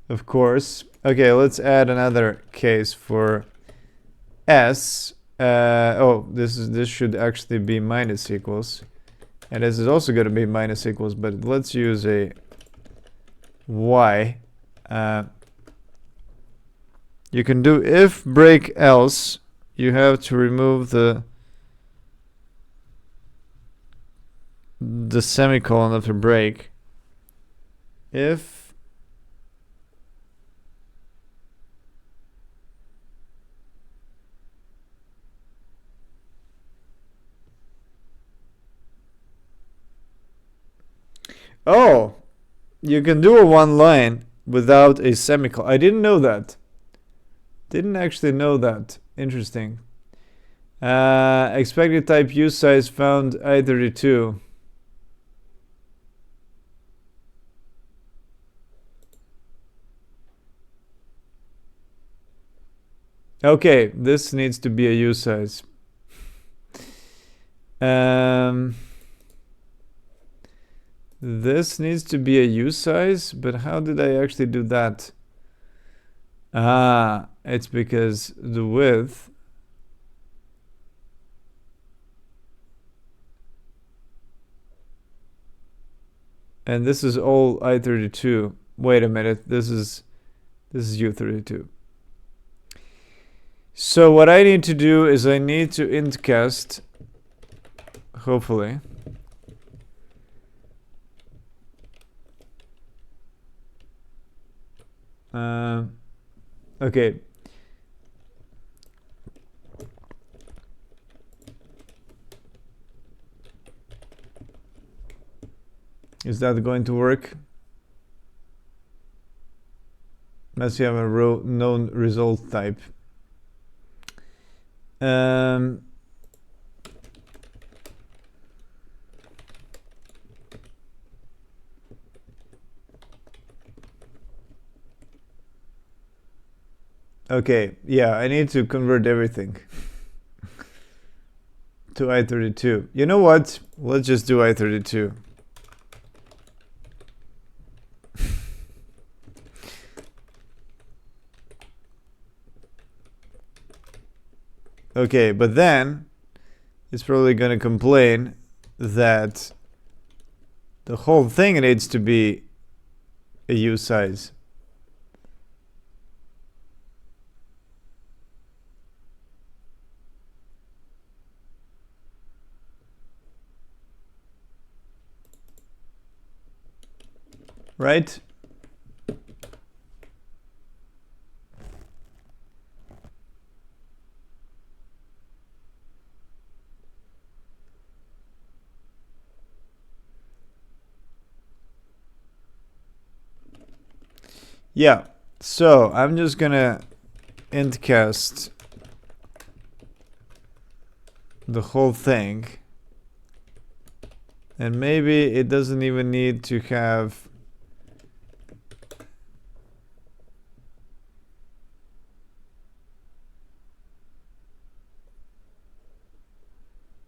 Of course. Okay, let's add another case for S. This should actually be minus equals, and this is also going to be minus equals. But let's use a Y. You can do if break else. You have to remove the semicolon after break. If oh, you can do a one line without a semicolon. I didn't know that. Didn't actually know that. Interesting. Expected type use size found I32. Okay, this needs to be a use size. This needs to be a use size, but how did I actually do that? It's because the width and this is all I32. Wait a minute, this is U32. So what I need to do is I need to int cast, hopefully. Okay. Is that going to work? Unless you have a known result type. Okay, yeah, I need to convert everything to I32. You know what? Let's just do I32. Okay, but then it's probably going to complain that the whole thing needs to be a U size. Right? Yeah, so I'm just gonna int cast the whole thing, and maybe it doesn't even need to have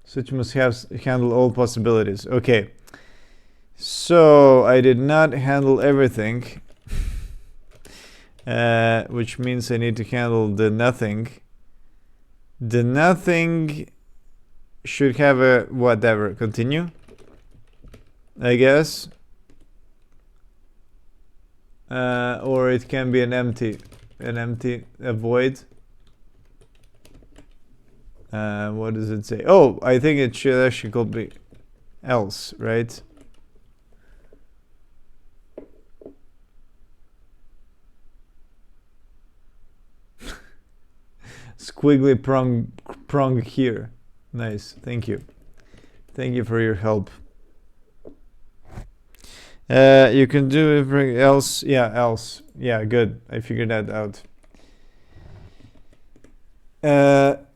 Switch must handle all possibilities. Okay. So I did not handle everything, which means I need to handle the nothing. The nothing should have a whatever. Continue, I guess. Or it can be a void. What does it say? Oh, I think it should actually could be else, right? Squiggly prong here. Nice, thank you. Thank you for your help. You can do everything else. Yeah, else. Yeah, good. I figured that out.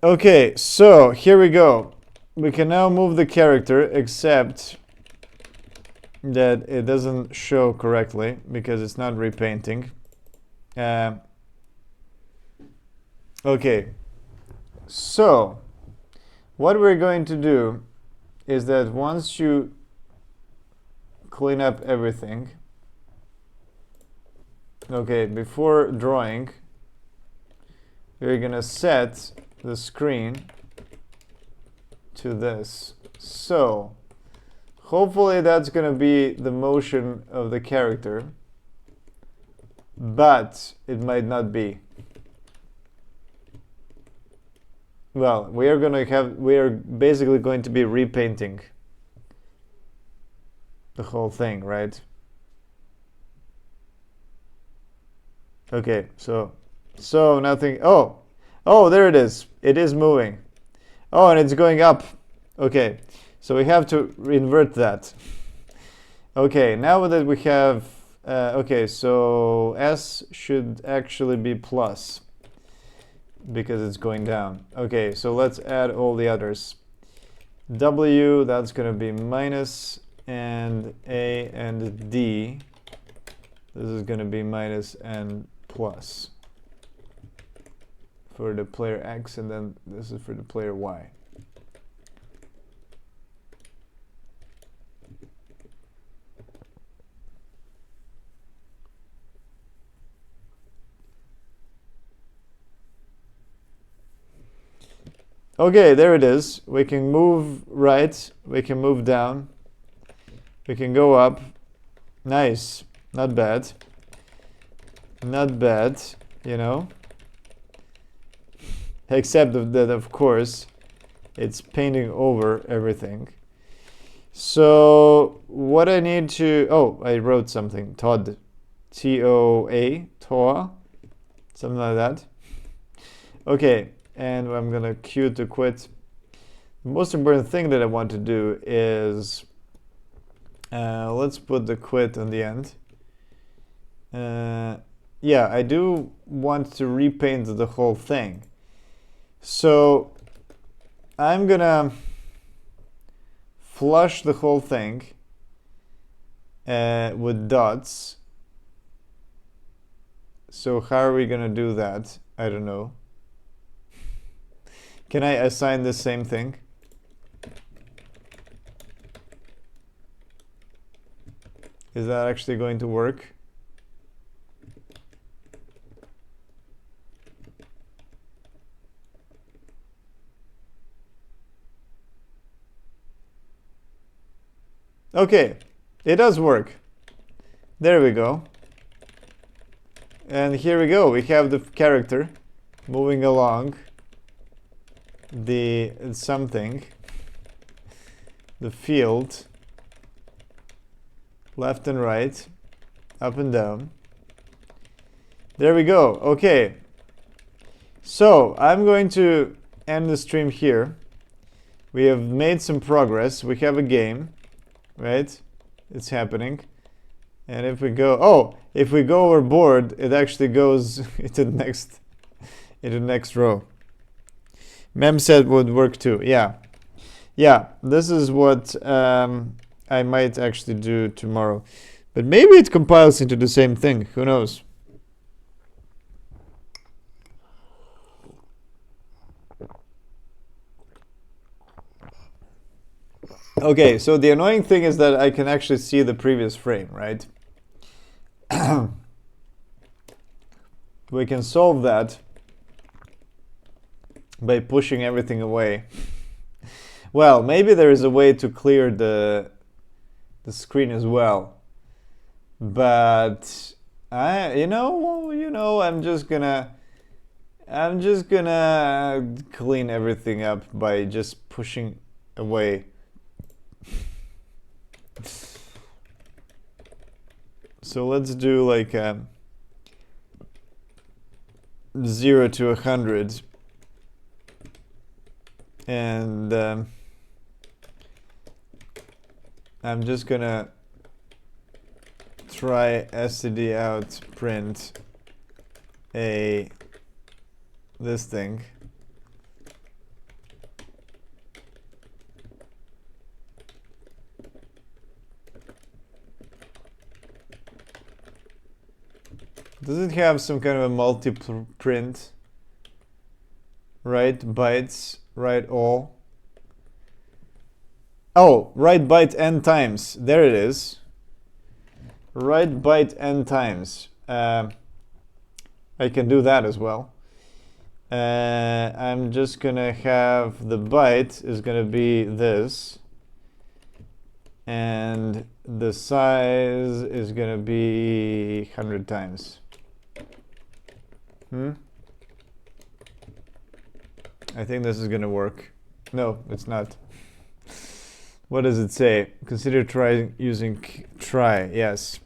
Okay, so here we go. We can now move the character, except that it doesn't show correctly because it's not repainting. Okay, so what we're going to do is that once you clean up everything, okay, before drawing, we're gonna set the screen to this. So hopefully that's gonna be the motion of the character, but it might not be. Well, we are basically going to be repainting the whole thing, right? Okay, so nothing. Oh, there it is. It is moving. Oh, and it's going up. Okay, so we have to invert that. Okay, now that we have, okay, so S should actually be plus because it's going down. Okay, so let's add all the others. W, that's going to be minus, and A and D, this is going to be minus and plus for the player X, and then this is for the player Y. Okay, there it is. We can move right, we can move down, we can go up. Nice, not bad. Not bad, you know. Except that, of course, it's painting over everything. So what I need to, oh, I wrote something. Todd, T-O-A, Toa, something like that. Okay, and I'm gonna queue to quit. The most important thing that I want to do is, let's put the quit on the end. Yeah, I do want to repaint the whole thing. So I'm gonna flush the whole thing with dots. So how are we gonna do that? I don't know. Can I assign the same thing? Is that actually going to work? Okay, it does work. There we go. And here we go. We have the character moving along the something, the field, left and right, up and down. There we go. Okay. So I'm going to end the stream here. We have made some progress. We have a game, right? It's happening. And if we go, if we go overboard, it actually goes into the next row. Mem said would work too. Yeah. Yeah, this is what I might actually do tomorrow. But maybe it compiles into the same thing. Who knows? Okay, so the annoying thing is that I can actually see the previous frame, right? We can solve that by pushing everything away. Well, maybe there is a way to clear the screen as well. But I'm just gonna clean everything up by just pushing away. So let's do like 0 to 100, and I'm just gonna try std out print this thing. Does it have some kind of a multi-print? Write bytes, write all. Oh, write byte n times. There it is. Write byte n times. I can do that as well. I'm just gonna have the byte is gonna be this, and the size is gonna be 100 times. I think this is gonna work. No, it's not. What does it say? Consider trying using try. Yes.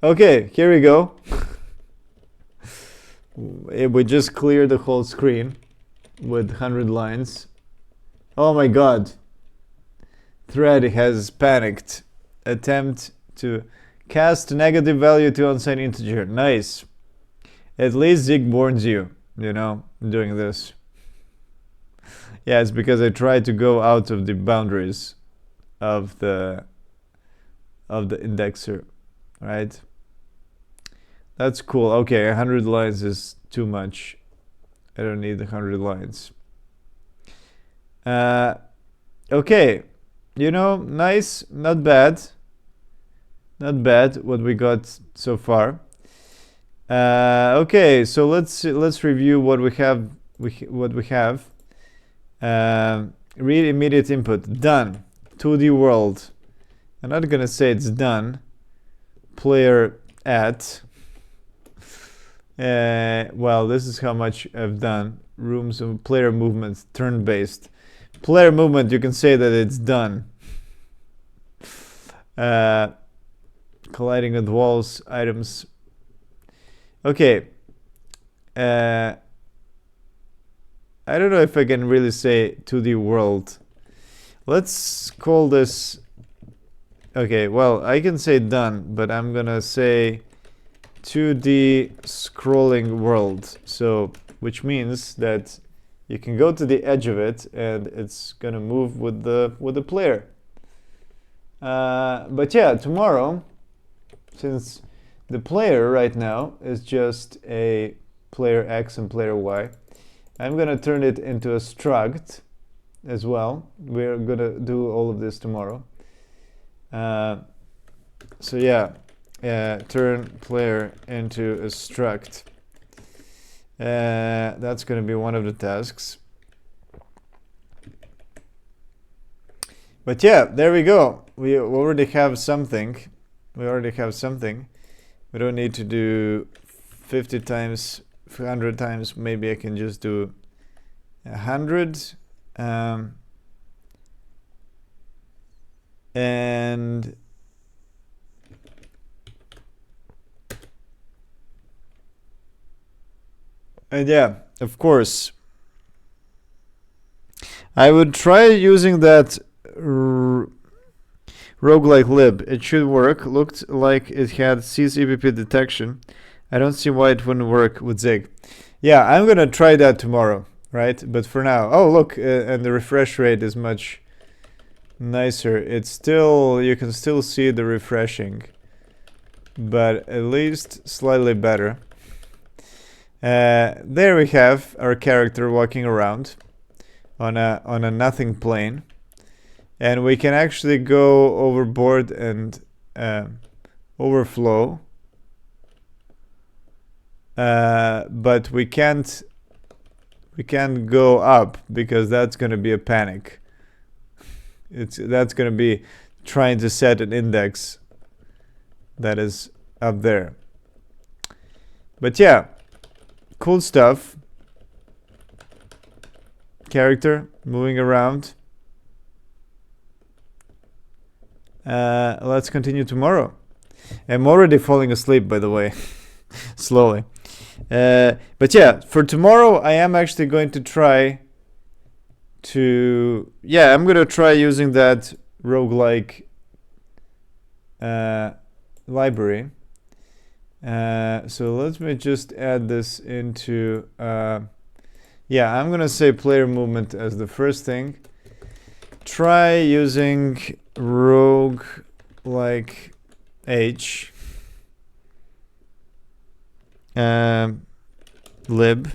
Okay, here we go. We just cleared the whole screen with 100 lines. Oh my god. Thread has panicked. Attempt to cast negative value to unsigned integer. Nice. At least Zig warns you, doing this. Yeah, it's because I tried to go out of the boundaries of the indexer, right? That's cool. Okay, 100 lines is too much. I don't need 100 lines. Okay, nice, not bad. Not bad what we got so far. Okay, so let's review what we have. Read immediate input. Done. 2D world. I'm not gonna say it's done. Player at. Well, this is how much I've done. Rooms of player movements, turn-based. Player movement, you can say that it's done. Colliding with walls, items. Okay. I don't know if I can really say 2D world. Let's call this. Okay, well, I can say done, but I'm gonna say 2D scrolling world. So, which means that you can go to the edge of it and it's gonna move with the player. But yeah, tomorrow, since the player right now is just a player X and player Y, I'm gonna turn it into a struct as well. We're gonna do all of this tomorrow. So yeah, turn player into a struct. That's gonna be one of the tasks. But yeah, there we go. We already have something. We don't need to do 50 times, 100 times. Maybe I can just do 100. And yeah, of course, I would try using that roguelike lib. It should work. Looked like it had CCPP detection. I don't see why it wouldn't work with Zig. Yeah, I'm gonna try that tomorrow, right? But for now, oh look, and the refresh rate is much nicer. It's still, you can still see the refreshing, but at least slightly better. There we have our character walking around on a nothing plane, and we can actually go overboard and overflow, but we can't go up because that's going to be a panic. That's going to be trying to set an index that is up there. But yeah, cool stuff. Character moving around. Let's continue tomorrow. I'm already falling asleep, by the way. Slowly. But yeah, for tomorrow I am actually going to try to, yeah, I'm going to try using that roguelike library. So let me just add this into, yeah, I'm going to say player movement as the first thing. Try using roguelike h lib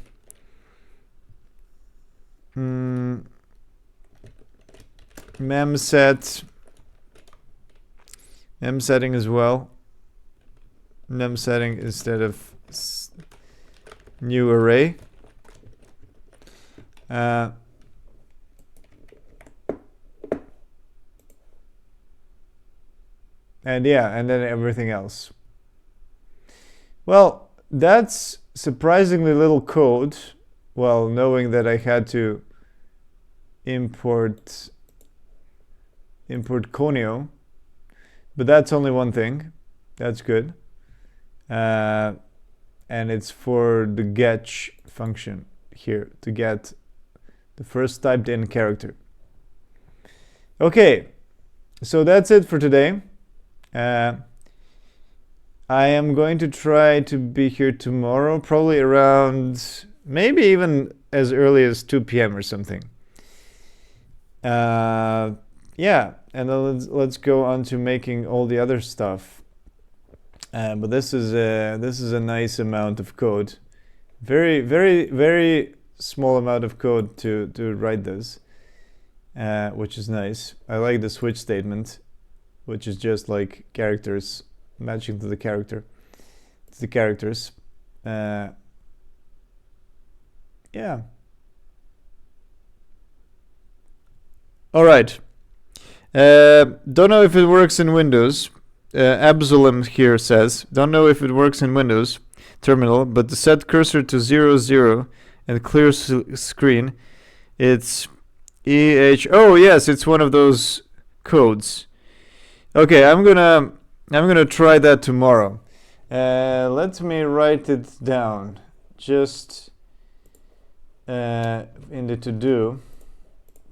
mem setting as well. Mem setting instead of new array. And yeah, and then everything else. Well, that's surprisingly little code. Well, knowing that I had to import Conio, but that's only one thing. That's good. And it's for the getch function here to get the first typed in character. Okay, so that's it for today. I am going to try to be here tomorrow, probably around, maybe even as early as 2 p.m. or something. Yeah, and then let's go on to making all the other stuff. But this is a nice amount of code, very, very, very small amount of code to write this, which is nice. I like the switch statement, which is just like characters matching to the character. It's the characters. Yeah. All right. Don't know if it works in Windows. Absalom here says, don't know if it works in Windows terminal, but to set cursor to 0, 0 and clear screen, it's oh yes, it's one of those codes. Okay, I'm gonna try that tomorrow. Let me write it down just in the to-do.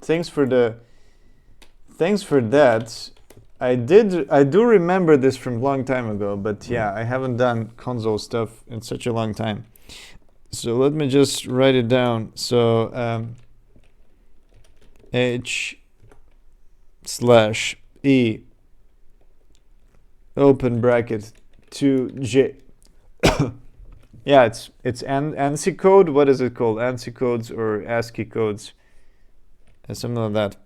Thanks for that. I do remember this from a long time ago, but yeah, I haven't done console stuff in such a long time. So let me just write it down. So h/e open bracket 2j. Yeah, it's ANSI code. What is it called? ANSI codes or ASCII codes, something like that.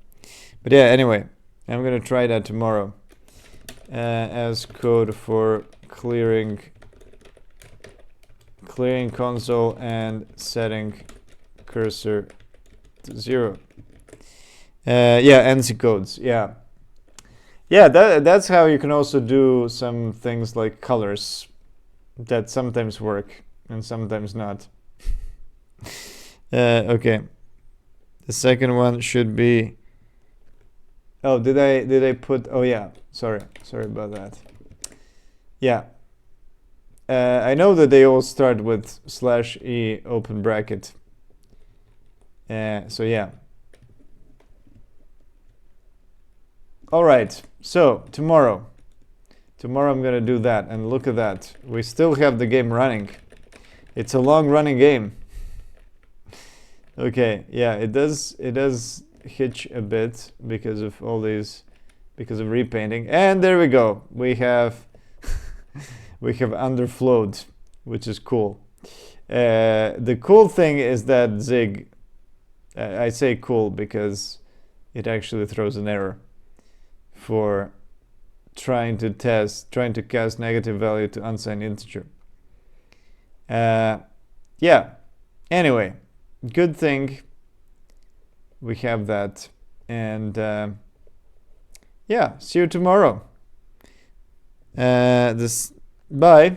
But yeah, anyway, I'm gonna try that tomorrow as code for clearing console and setting cursor to 0. Yeah, ANSI codes. Yeah. Yeah, that's how you can also do some things like colors that sometimes work and sometimes not. Okay. The second one should be Oh, did I put? Oh yeah, sorry about that. Yeah, I know that they all start with /e open bracket. So yeah. All right. So tomorrow I'm gonna do that, and look at that. We still have the game running. It's a long running game. Okay, yeah, it does hitch a bit because of all these, because of repainting. And there we go. We have we have underflowed, which is cool. The cool thing is that Zig, I say cool because it actually throws an error for trying to cast negative value to unsigned integer. Yeah. Anyway, good thing we have that, and yeah, see you tomorrow. Bye.